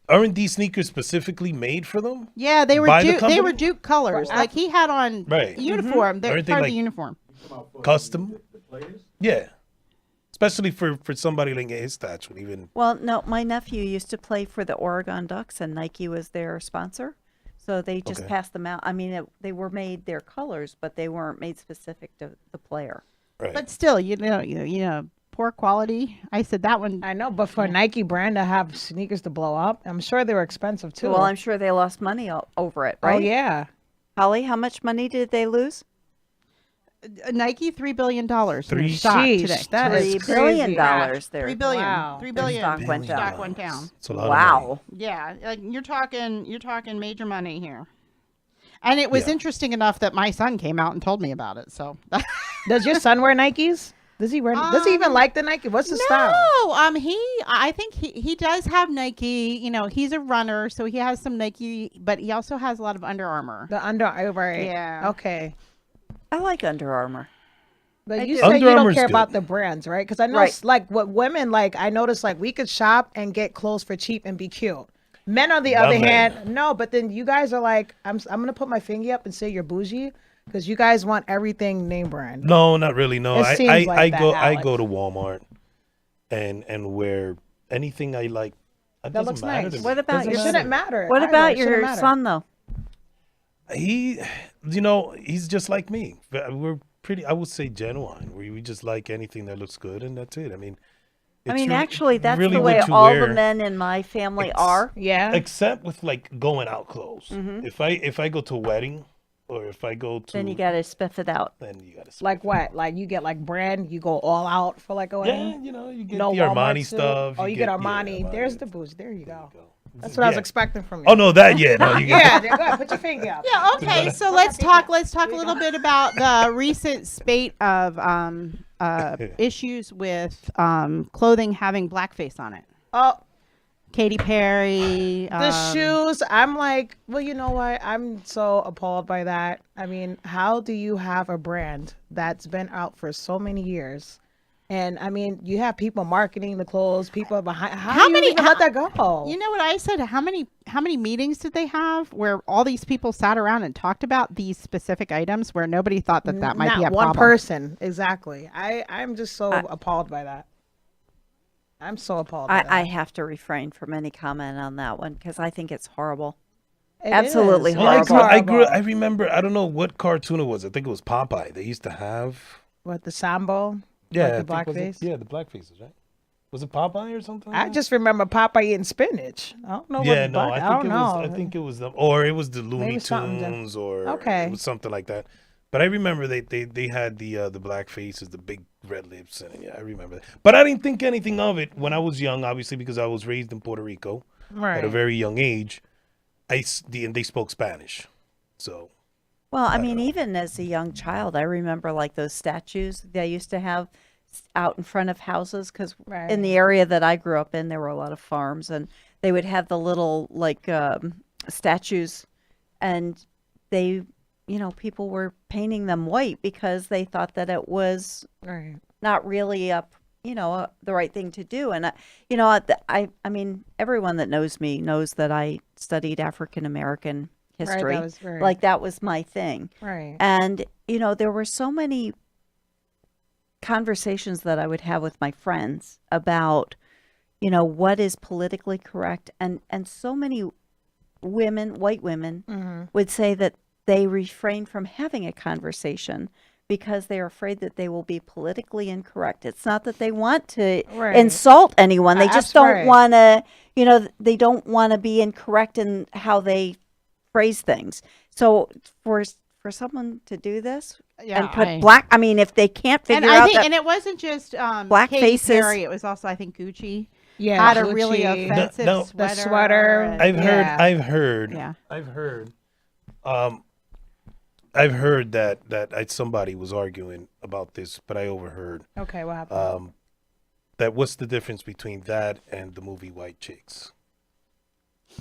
Aren't these sneakers specifically made for them? Yeah, they were By the Duke. They were company? Duke colors. Like he had on Right. uniform. They're Aren't they part of like- the uniform. Custom? Yeah, especially for somebody like his stature, even. Well, no, my nephew used to play for the Oregon Ducks and Nike was their sponsor. So they just Okay. passed them out. I mean, they were made their colors, but they weren't made specific to the player. Right. But still, poor quality. I said that one. I know, but for a Nike brand to have sneakers to blow up, I'm sure they were expensive too. Well, I'm sure they lost money over it, right? Oh yeah. Holly, how much money did they lose? Nike $3 billion. in Three- stock Sheesh, today. that is $3 billion crazy. there. $3 billion. Wow. $3 billion. Stock went down. Stock went down. It's a lot of money. Wow. Yeah, like you're talking major money here. And it was Yeah. interesting enough that my son came out and told me about it. So Does your son wear Nikes? Does he wear? Does he even like the Nike? What's the style? No, I think he does have Nike. You know, he's a runner, so he has some Nike, but he also has a lot of Under Armour. The Under Armour. Yeah. Okay. I like Under Armour. But I you do. say Under you don't Armour's care good. about the brands, right? Because I know, Right. like, what women like. I noticed, like, we could shop and get clothes for cheap and be cute. Men, on the Not other men. hand, no. But then you guys are like, I'm gonna put my finger up and say you're bougie because you guys want everything name brand. No, not really. No, It I seems I, like I that, go I Alex. go to Walmart and wear anything I like. It That doesn't looks matter nice. to me. What about Doesn't It your- shouldn't matter. What either. about It shouldn't your matter. son, though? He, you know, he's just like me. We're pretty, I would say, genuine. We just like anything that looks good, and that's it. I mean, Actually, that's really the what way you all wear. the men in my family Ex- are. Yeah. Except with like going out clothes. Mm-hmm. If I go to a wedding, or if I go to, Then you got to spiff it out. then you gotta. Like what? Like you get like brand, you go all out for like a yeah, wedding? you know, you get No the Walmart Armani suit? stuff. Oh, you get yeah, Armani. There's the booze. There you go. There you That's what I was Yeah. expecting from you. Oh no, that yeah, no, you get Yeah, there, go ahead. Put your finger up. Yeah. Okay. So let's talk a little bit about the recent spate of issues with clothing having blackface on it. Oh, Katy Perry. the shoes. I'm like, well, you know what? I'm so appalled by that. I mean, how do you have a brand that's been out for so many years? And I mean, you have people marketing the clothes, people behind. How do you even let that go? You know what I said? How many meetings did they have where all these people sat around and talked about these specific items where nobody thought that might Not be a one problem? person. Exactly. I'm just so appalled by that. I'm so appalled by that. I have to refrain from any comment on that one because I think it's horrible. It absolutely is. Well, horrible. I remember. I don't know what cartoon it was. I think it was Popeye. They used to have. What, the Sambo? Yeah, Like the I think was it- blackface? Yeah, the blackfaces, right? Was it Popeye or something? I like just remember Popeye eating spinach. I don't know that? Yeah, what no, I I don't think it know. was. I think it was them, or it was the Looney Maybe something Tunes, or Okay. it was something like that. But I remember they had the black faces, the big red lips, and yeah, I remember that. But I didn't think anything of it when I was young, obviously because I was raised in Puerto Rico Right. at a very young age. And they spoke Spanish, so. Well, I mean, even as a young child, I remember like those statues they used to have out in front of houses because Right. in the area that I grew up in, there were a lot of farms, and they would have the little like statues, and they, people were painting them white because they thought that it was Right. not really the right thing to do. And I mean, everyone that knows me knows that I studied African American history. that was right. Like that was my thing. Right. And there were so many conversations that I would have with my friends about what is politically correct, and so many white women Mm-hmm. would say that they refrain from having a conversation because they're afraid that they will be politically incorrect. It's not that they want to Right. insult anyone. They just That's don't right. want to, they don't want to be incorrect in how they phrase things. So for someone to do this Yeah, and put I- I mean, if they can't And figure I out think, that and it wasn't just black Katy faces- Perry. It was also, I think, Gucci Yeah. had a really Gucci. offensive No, the sweater. sweater. and- I've Yeah. heard Yeah. that somebody was arguing about this, but I overheard Okay, what happened? that what's the difference between that and the movie White Chicks?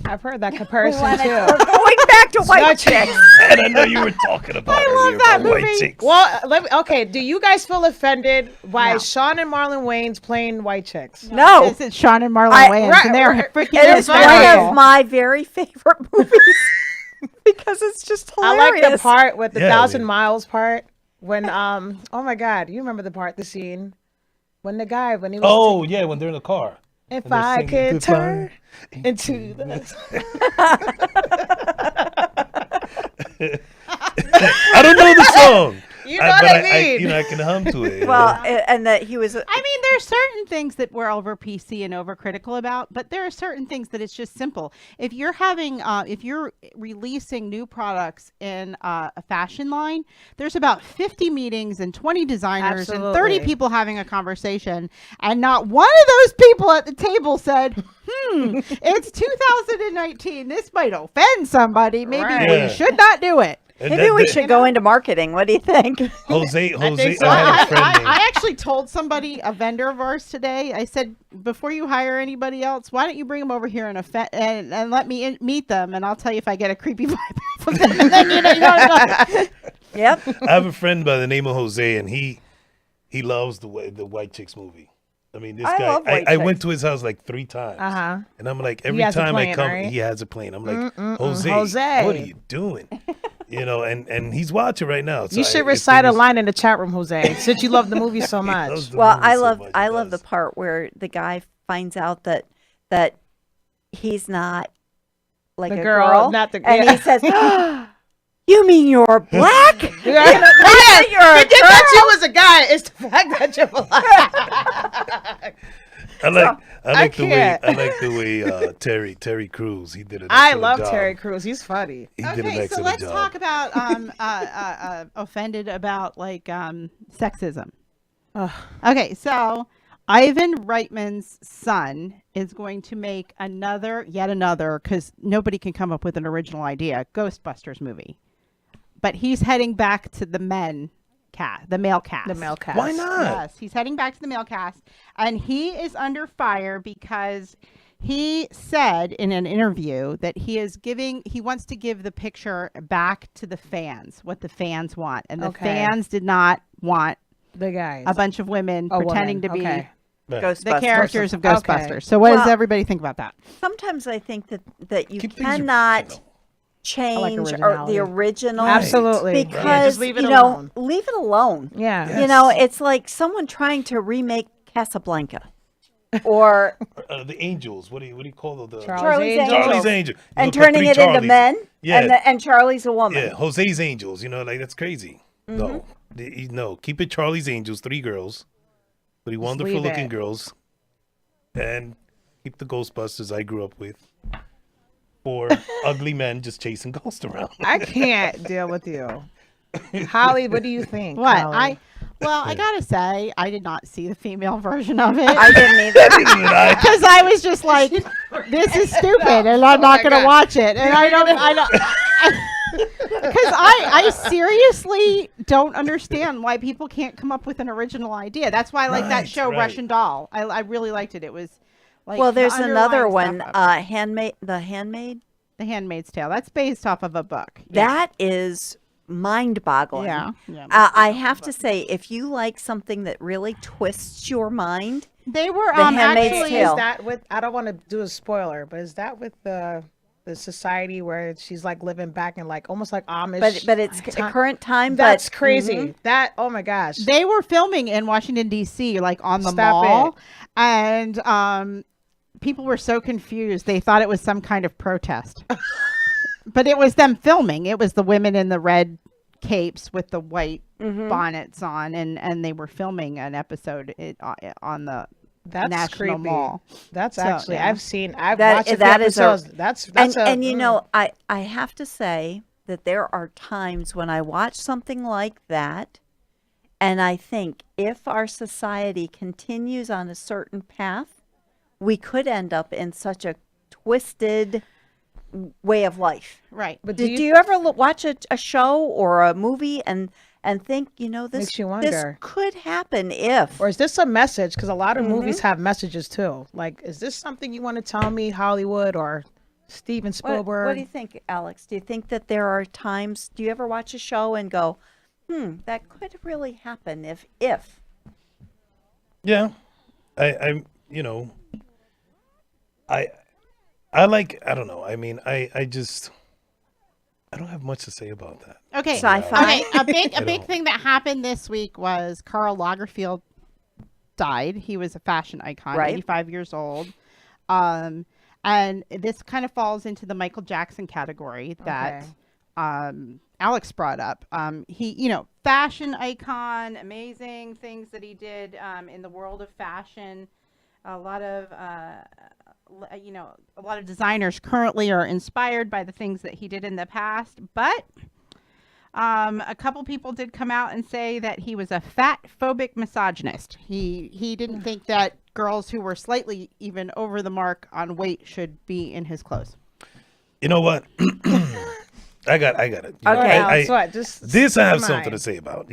I've heard that comparison We're too. going back to white chicks. And I know you were talking about earlier that about White movie. Chicks. Well, okay. Do you guys feel offended by No. Sean and Marlon Wayans playing white chicks? No, This is Sean and Marlon I- Wayans, right, and they're right. freaking it is one hysterical. of my very favorite movies because it's just I hilarious. like the part with the Yeah, 1,000 we- Miles part when oh my God, you remember the scene when he was Oh yeah, when they're in the car. if and they're I singing could Goodbye turn into the I don't know the song. You know what I mean? You know, I can hum to it. Well, and that he was. I mean, there are certain things that we're over PC and over critical about, but there are certain things that it's just simple. If you're if you're releasing new products in a fashion line, there's about 50 meetings and 20 designers and 30 Absolutely. people having a conversation, and not one of those people at the table said, it's 2019. This might offend somebody. Maybe Right. we Yeah. should not do it. And Maybe we should go into marketing. What do you think? Jose, think so. I had a friend named. I actually told somebody, a vendor of ours today, I said, before you hire anybody else, why don't you bring them over here and let me meet them, and I'll tell you if I get a creepy vibe from them. And then, you know what I'm saying? Yep. I have a friend by the name of Jose, and he loves the White Chicks movie. I mean, this I guy. love White I went Chicks. to his house like 3 times, and I'm like, every has a time I plane, come, right? he has a plane. I'm like, Jose, Jose. what are you doing? You know, and he's watching right now. So You should if recite a there's- line in the chat room, Jose, since you love the movie so he much. loves the Well, movie so much, I he love the does. part where the guy finds out that he's not like The a girl, girl, not the- and yeah. he says, "You mean you're black? Yeah. You're a Forget that you was a guy. It's the fact that you're black. I like the way can't. Terry Crews. He did it. I love Terry Crews. He's funny. He did an Okay, so excellent let's job. talk about offended about like sexism. Okay, so Ivan Reitman's son is going to make yet another, because nobody can come up with an original idea, Ghostbusters movie. But he's heading back to the male cast. The male cast. Why not? Yes, he's heading back to the male cast, and he is under fire because he said in an interview that he wants to give the picture back to the fans, what the fans want, and the Okay. fans did not want The guys. a bunch of women A pretending woman, to be okay. Yeah. Ghostbusters. the characters of Okay. Ghostbusters. So what does Well- everybody think about that? Sometimes I think that you Keep things cannot original. change or originality. the original. Absolutely. Because Yeah, just leave it you know, alone. leave it alone. Yeah. You know, it's like someone trying to remake Casablanca, or The Angels. What do you call the Charlie's Angels. Angels. Charlie's Angel. You and know, put turning 3 it into Charlies. men. Yeah. And Charlie's a woman. Yeah, Jose's Angels. You know, like that's crazy. Mm-hmm. No, keep it Charlie's Angels. 3 girls, 3 wonderful leave looking it. girls, and keep the Ghostbusters I grew up with. 4 ugly men just chasing ghosts around. I can't deal with you. Holly, what do you think? What Holly? I gotta say, I did not see the female version of it. I didn't either. Because I was just like, this is stupid, and I'm not going to watch it. And I don't, because I seriously don't understand why people can't come up with an original idea. That's why I like that Right, show, right. Russian Doll. I really liked it. It was like, Well, the there's another underlying one, stuff of it. The Handmaid. The Handmaid's Tale. That's based off of a book. That is mind-boggling. Yeah. I have to say, if you like something that really twists your mind, They were The Handmaid's actually. Tale. Is that with? I don't want to do a spoiler, but is that with the society where she's like living back in like almost like Amish? but it's time? current time. That's but, crazy. Mhm. That oh my gosh. They were filming in Washington D.C. like on the Stop mall, it. and people were so confused. They thought it was some kind of protest, but it was them filming. It was the women in the red capes with the white bonnets on, and they were filming an episode on the That's National creepy. Mall. That's So, actually yeah. I've That- watched a few that is a- episodes. That's And you know, I have to say that there are times when I watch something like that, and I think if our society continues on a certain path, we could end up in such a twisted way of life. Right. But Do you ever watch a show or a movie and think, you know, this Makes you this wonder. could happen if. Or is this a message? Because a lot of movies have messages too. Like, is this something you want to tell me, Hollywood or Steven Spielberg? What do you think, Alex? Do you think that there are times? Do you ever watch a show and go, that could really happen if? Yeah, I'm. You know, I like. I don't know. I mean, I just. I don't have much to say about that. Okay. Sci-fi. Okay. A big You know. thing that happened this week was Karl Lagerfeld died. He was a fashion icon, Right. 85 years old. And this kind of falls into the Michael Jackson category that Alex brought up. He, fashion icon, amazing things that he did in the world of fashion. A lot of designers currently are inspired by the things that he did in the past, but a couple people did come out and say that he was a fat phobic misogynist. He didn't think that girls who were slightly even over the mark on weight should be in his clothes. You know what? I got it. Okay, This I have something to say about.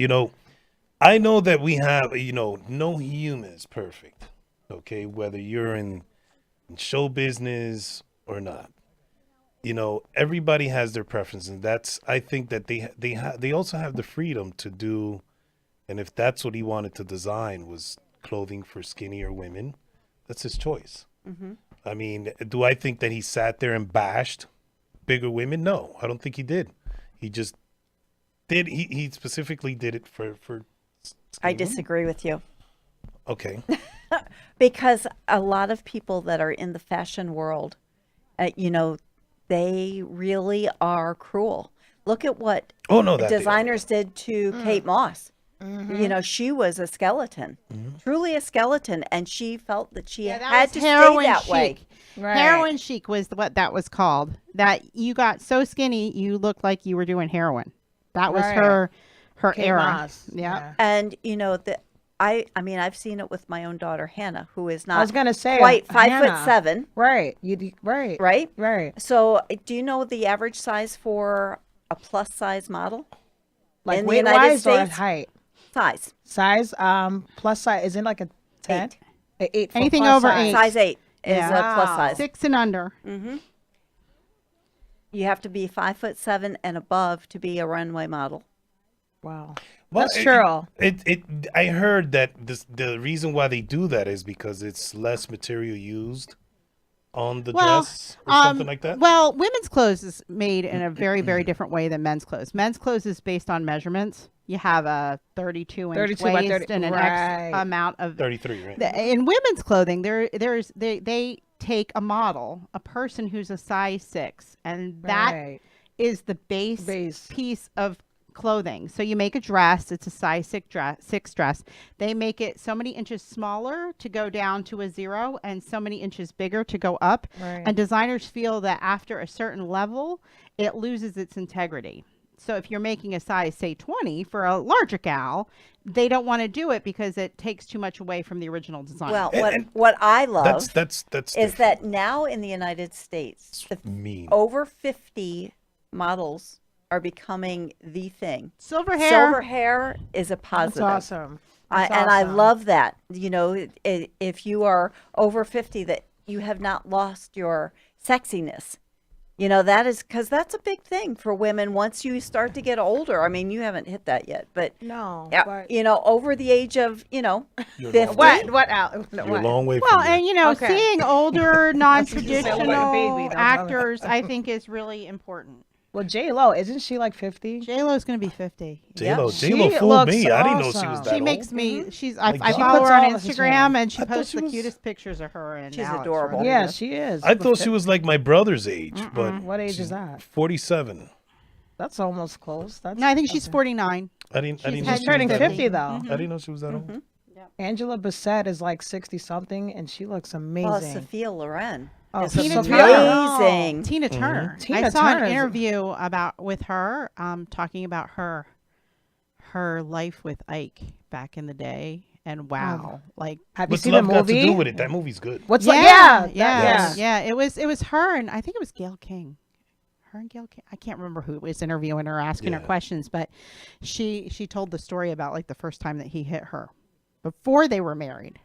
I know that we have, no human is perfect. Okay, whether you're in show business or not. Everybody has their preferences. I think that they also have the freedom to do, and if that's what he wanted to design was clothing for skinnier women, that's his choice. Mm-hmm. I mean, do I think that he sat there and bashed bigger women? No, I don't think he did. He just did. He specifically did it for I disagree with you. Okay. Because a lot of people that are in the fashion world, they really are cruel. Look at what designers did to Kate Moss. Mm-hmm. She was a skeleton, truly a skeleton, and she felt that she had to stay that way. Right. Heroin chic was what that was called. That you got so skinny, you looked like you were doing heroin. That was her Kate era. Moss. Yeah. And I've seen it with my own daughter Hannah, who is not. I was gonna say quite Hannah. 5'7". Right. Right. So, do you know the average size for a plus size model? Like in the weight United wise States? or height? Size. Plus size. Is it like a 10? 8. For Anything plus over size. 8. Size 8 is Yeah. a plus size. 6 and under. Mm-hmm. You have to be 5'7" and above to be a runway model. Wow. Well, That's true. I heard that the reason why they do that is because it's less material used on the dress or something like that. Well, women's clothes is made in a very, very different way than men's clothes. Men's clothes is based on measurements. You have a 32-inch 32 by waist 30, and an right. X amount of 33, right? In women's clothing, they take a model, a person who's a size 6, and that is the base piece of clothing. So you make a dress, it's a size 6 dress. They make it so many inches smaller to go down to a 0 and so many inches bigger to go up. Right. And designers feel that after a certain level, it loses its integrity. So if you're making a size, say 20 for a larger gal, they don't want to do it because it takes too much away from the original design. Well, what I love that's is that now in the United States, over 50 models are becoming the thing. Silver hair. Silver hair is a positive. That's awesome. And I love that. If you are over 50, that you have not lost your sexiness. That is because that's a big thing for women once you start to get older. I mean, you haven't hit that yet, but no, over the age of 50. What out? You're a long way Well, from and seeing older, non-traditional actors, I think is really important. Well, J-Lo, isn't she like 50? J-Lo's going to be 50. J-Lo She fooled looks me. I didn't know she awesome. was that She old. makes me. Like I she follow puts her on all of his Instagram, and she I thought posts she the was- cutest pictures of her. And She's Alex, adorable. really. Yeah, she is. I thought she was like my brother's age, but What age she's is that? 47. That's almost close. That's No, I think she's 49. I didn't know She's she was turning that 50 old. though. I didn't know she was that old. Angela Bassett is like 60 something, and she looks amazing. Well, Sophia Loren. Oh, is Tina Sophia Turner. amazing. Tina Turner. Tina I saw Turner an is- interview with her, talking about her life with Ike back in the day, and wow, like Have you What's seen the love got to movie? do with it? That movie's good. What's yeah. It was her, and I think it was Gail King. Her and Gail King. I can't remember who was interviewing her, asking her Yeah. questions, but she told the story about like the first time that he hit her before they were married.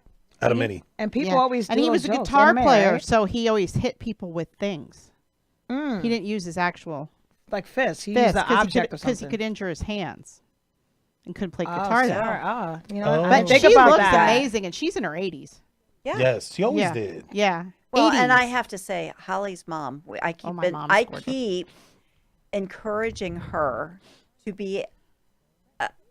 Out of many. And people Yeah. always do and he those was a jokes, guitar anime, player, right? so he always hit people with things. Mm. He didn't use his actual Like fists. He used fist the object or because something. he could injure his hands and couldn't play Oh, guitar. sorry. That. You know, Oh. I But didn't think she about looks that. amazing, and she's in her 80s. Yeah. Yes, she always Yeah. did. Yeah. Well, 80s. and I have to say, Holly's mom. I keep my mom's I gorgeous. keep encouraging her to be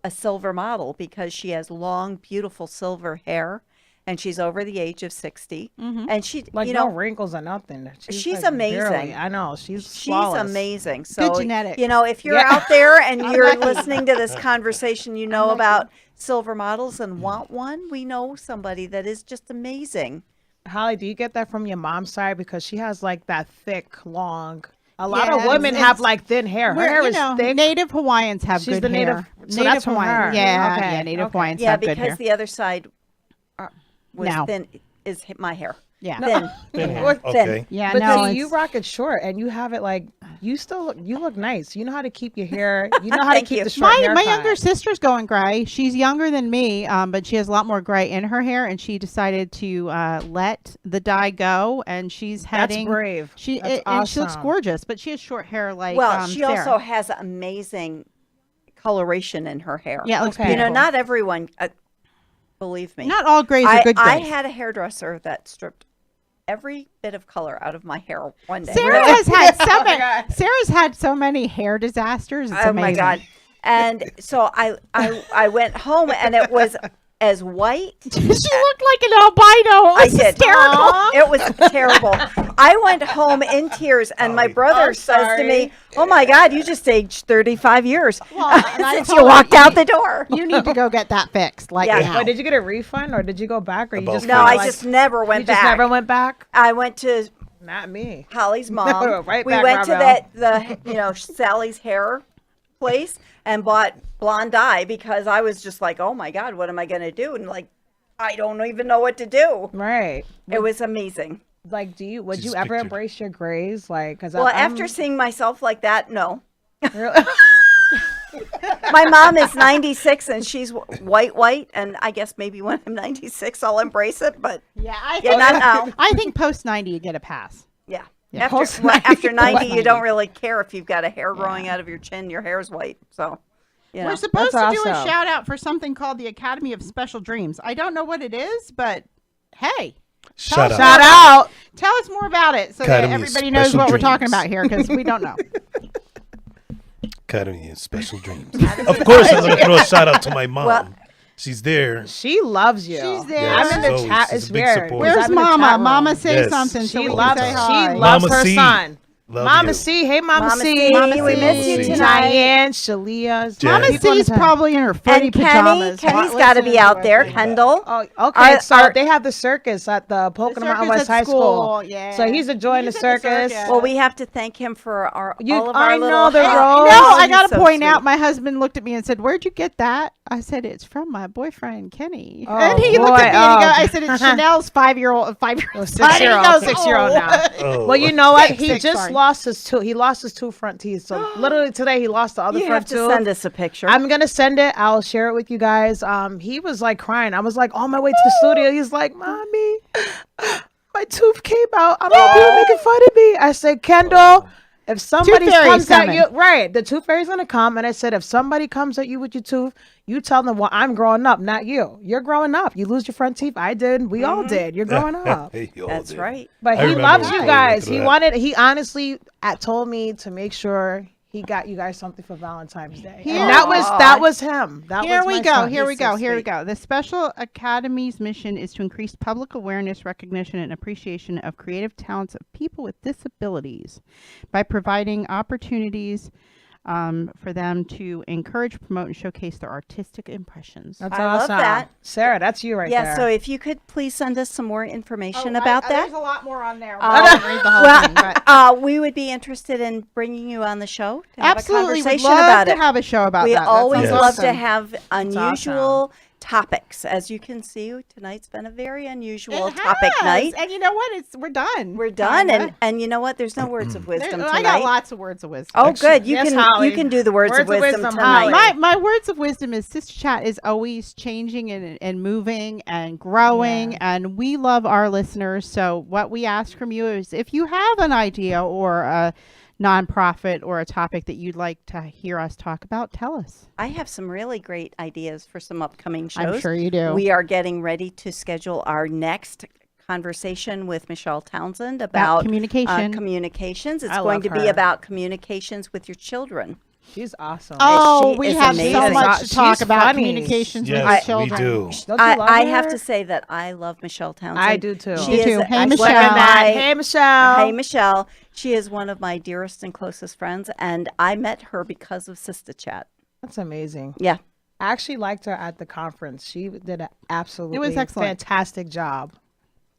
a silver model because she has long, beautiful silver hair, and she's over the age of 60. And she, Like you no know, wrinkles or nothing. she's like, amazing. barely- I know she's she's flawless. amazing. So, genetics. you know, if you're Yeah. out there and you're lucky. listening to this conversation, you know about silver models and want one, we know somebody that is just amazing. Holly, do you get that from your mom's side because she has like that thick, long? A lot of Yeah, women it's- have like thin hair. Her We're- hair you is know, thick. Native Hawaiians have She's good the native- hair. so that's from Hawaiian. her. Yeah, Okay, yeah, Native okay. Hawaiians Yeah, have good because hair. the other side was No. thin is my hair. Yeah. Thin. Thin hair. What- Okay. Yeah, But no, see, you it's- rock it short, and you have it like you look nice. You know how to keep your hair. You know how to Thank keep you. the short my haircut. younger sister's going gray. She's younger than me, but she has a lot more gray in her hair, and she decided to let the dye go, and she's That's heading. brave. She That's and she looks awesome. gorgeous, but she has short hair like. Well, she Sarah. also has amazing coloration in her hair. Yeah, it looks Okay. You know, beautiful. not everyone, believe me. Not all grays are good I grays. had a hairdresser that stripped every bit of color out of my hair one day. Sarah has had so my many. God. Sarah's had so many hair disasters. It's Oh amazing. my God. And so I went home and it was as white. She looked like an albino. It I was did. hysterical. It was terrible. I went home in tears, and my brother I'm says to me, sorry. "Oh my God, you just aged 35 years Well, and I since told you her, walked out the door." You need to go get that fixed. Like Yeah. now. Wait, did you get a refund or did you go back or you About just No, kinda I like- just never went you back. just never went back? I went to Not me. Holly's mom. Right We back, went to Ravel. the Sally's hair place and bought blonde dye because I was just like, oh my God, what am I going to do? And like, I don't even know what to do. Right. It was amazing. Like, would She you just ever pictured. embrace your grays? Like, because Well, after seeing myself like that, no. really, My mom is 96 and she's white. And I guess maybe when I'm 96, I'll embrace it. But Yeah, yeah, not now. I think post 90 you get a pass. Yeah. Yeah. After, Post well, 90. after 90, you 90. don't really care if you've got a hair growing out of your chin. Your hair's white. So, you know. We're supposed to That's do a awesome. shout out for something called the Academy of Special Dreams. I don't know what it is, but hey, Shout out. shout out. tell us more about it so Academy that of everybody knows Special what we're talking Dreams. about here because we don't know. Academy and Special Dreams. Of course, I'm gonna throw a shout out to my mom. Well- She's there. She loves you. She's there. Yes, I'm in the always. chat. She's It's a big weird. supporter. because Where's I'm in the Mama? chat room. Mama, say Yes. something so She we can loves. say She hi. loves Mama her C. son. Love Mama you. C. Hey, Mama, Mama C. C, Mama we C. miss you C. tonight. Diane, Shalia. Jen. Mama People C's probably in her footy And Kenny, pajamas. Kenny's got to be out there. Kendall. Oh, okay. Are- So are- they have the circus at the Pocono Mountain circus West at High School. school, yeah. So he's enjoying He's the at the circus. circus. Well, we have to thank him for all of I our know little the help. roles. No, Oh, I got he's to so point sweet. out, my husband looked at me and said, "Where'd you get that?" I said, "It's from my boyfriend, Kenny." Oh, and he looked at me boy, and he oh. I said, "It's Chanel's five-year-old Oh, son." And he 6-year-old, goes, 6-year-old "Oh." now. Oh. Well, you know what? Six, He six, just sorry. lost his two. He lost his two front teeth. So literally today he lost the other You front have to tooth. send us a picture. I'm gonna send it. I'll share it with you guys. He was like crying. I was like on my way to the studio. He's like, "Mommy, my tooth came out. I'm not people making fun of me." I said, "Kendall, if somebody fairies comes at coming. you, right? The tooth fairy's gonna come." And I said, "If somebody comes at you with your tooth, you tell them, well, I'm growing up, not you. You're growing up. You lose your front teeth. I did. We all did. You're growing up." Hey, y'all That's did. right. But I he remember loves when you we guys. went through He honestly told me to make sure he got you guys something for Valentine's Day. Here- And that was him. That Here was we my go. son. Here we He's go. so Here we sweet. go. The Special Academy's mission is to increase public awareness, recognition, and appreciation of creative talents of people with disabilities by providing opportunities for them to encourage, promote, and showcase their artistic impressions. That's I love awesome. that. Sarah, that's you right Yeah, there. so if you could please send us some more information Oh, about that. There's a lot more on there. I won't read the whole thing, but We would be interested in bringing you on the show to absolutely, have a would conversation love about to it. have a show about We that. That always sounds love to awesome. have awesome. unusual topics. As you can see, tonight's been a very unusual It topic has. night. And you know what? We're done. We're done, Kinda. and you know what? There's no words of wisdom I tonight. got lots of words of wisdom. Oh, good. You Yes, can Holly. you can do the words of wisdom tonight. Holly. My words of wisdom is Sister Chat is always changing and moving and growing, and we love our listeners. So what we ask from you is if you have an idea or a nonprofit or a topic that you'd like to hear us talk about, tell us. I have some really great ideas for some upcoming shows. I'm sure you do. We are getting ready to schedule our next conversation with Michelle Townsend about communication. communications. It's I going love to be her. about communications with your children. She's awesome. Oh, she we is have so amazing. much to talk She's about funny. communications with Yes, your we children. do. Don't you love I have her? to say that I love Michelle Townsend. I do too. She Me is too. Hey, one of Michelle. my- Hey, Michelle. Hey, Michelle. She is one of my dearest and closest friends, and I met her because of Sistah Chat. That's amazing. Yeah. I actually liked her at the conference. She did an absolutely excellent. fantastic job.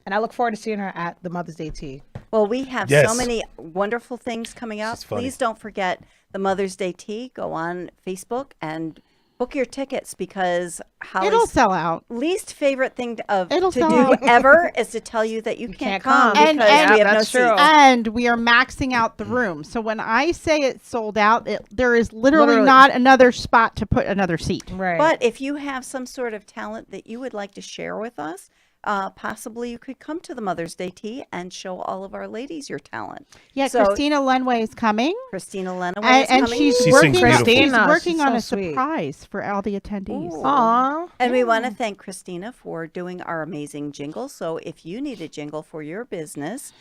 And I look forward to seeing her at the Mother's Day tea. Well, we have so Yes. many wonderful things coming up. is funny. Please don't forget the Mother's Day tea. Go on Facebook and book your tickets because It'll Holly's sell out. least favorite thing It'll to sell do out. ever is to tell you that you can't come come. because And- we have no that's true. seats. And we are maxing out the room. So when I say it's sold out, there is literally Literally. not another spot to put another seat. Right. But if you have some sort of talent that you would like to share with us, possibly you could come to the Mother's Day tea and show all of our ladies your talent. Yeah, So, Christina Lenway is coming. Christina Lenaway And, is and coming. she's She working, sings beautiful. she's Christina, working she's on so a sweet. surprise for all the attendees. Ooh. Aw. And we want to thank Christina for doing our amazing jingle. So if you need a jingle for your business,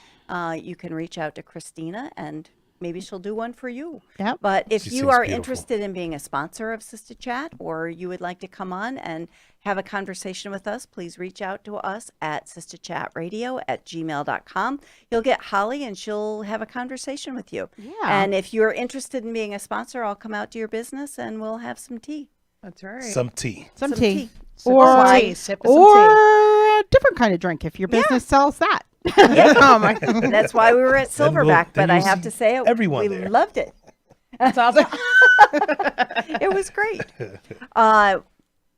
you can reach out to Christina and maybe she'll do one for you. Yep. But if She you sings are beautiful. interested in being a sponsor of Sistah Chat or you would like to come on and have a conversation with us, please reach out to us at sistahchatradio@gmail.com. You'll get Holly and she'll have a conversation with you. Yeah. And if you're interested in being a sponsor, I'll come out to your business and we'll have some tea. That's right. Some tea. Some some tea. tea. Sip Or, some tea, sip some or tea. a different kind of drink if your business sells that. Oh my That's why we were at Then we'll- Silverback, then but I you'll have see to say it. everyone we there. loved it. That's awesome. It was great.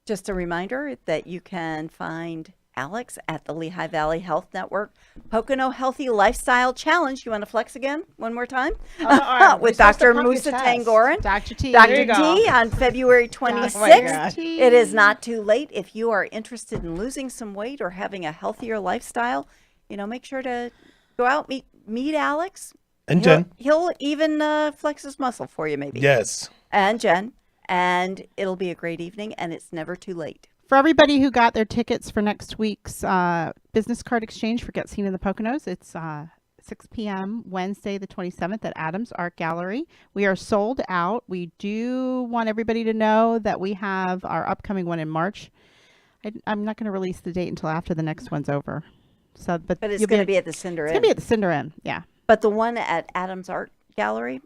Just a reminder that you can find Alex at the Lehigh Valley Health Network Pocono Healthy Lifestyle Challenge. You want to flex again one more time? all right. With We're supposed to Dr. pump your Musa chest. Tangoran. Dr. T. Dr. you go. T on February Oh my 26th. God. It is not too late if you are interested in losing some weight or having a healthier lifestyle. Make sure to go out, meet Alex. And Jen. He'll even flex his muscle for you, maybe. Yes. And Jen. And it'll be a great evening, and it's never too late. For everybody who got their tickets for next week's business card exchange for Get Seen in the Poconos, it's 6 p.m. Wednesday, the 27th at Adams Art Gallery. We are sold out. We do want everybody to know that we have our upcoming one in March. I'm not going to release the date until after the next one's over. So, but But it's you'll going to be at the Cinder it's Inn. going to be at the Cinder Inn. Yeah. But the one at Adams Art Gallery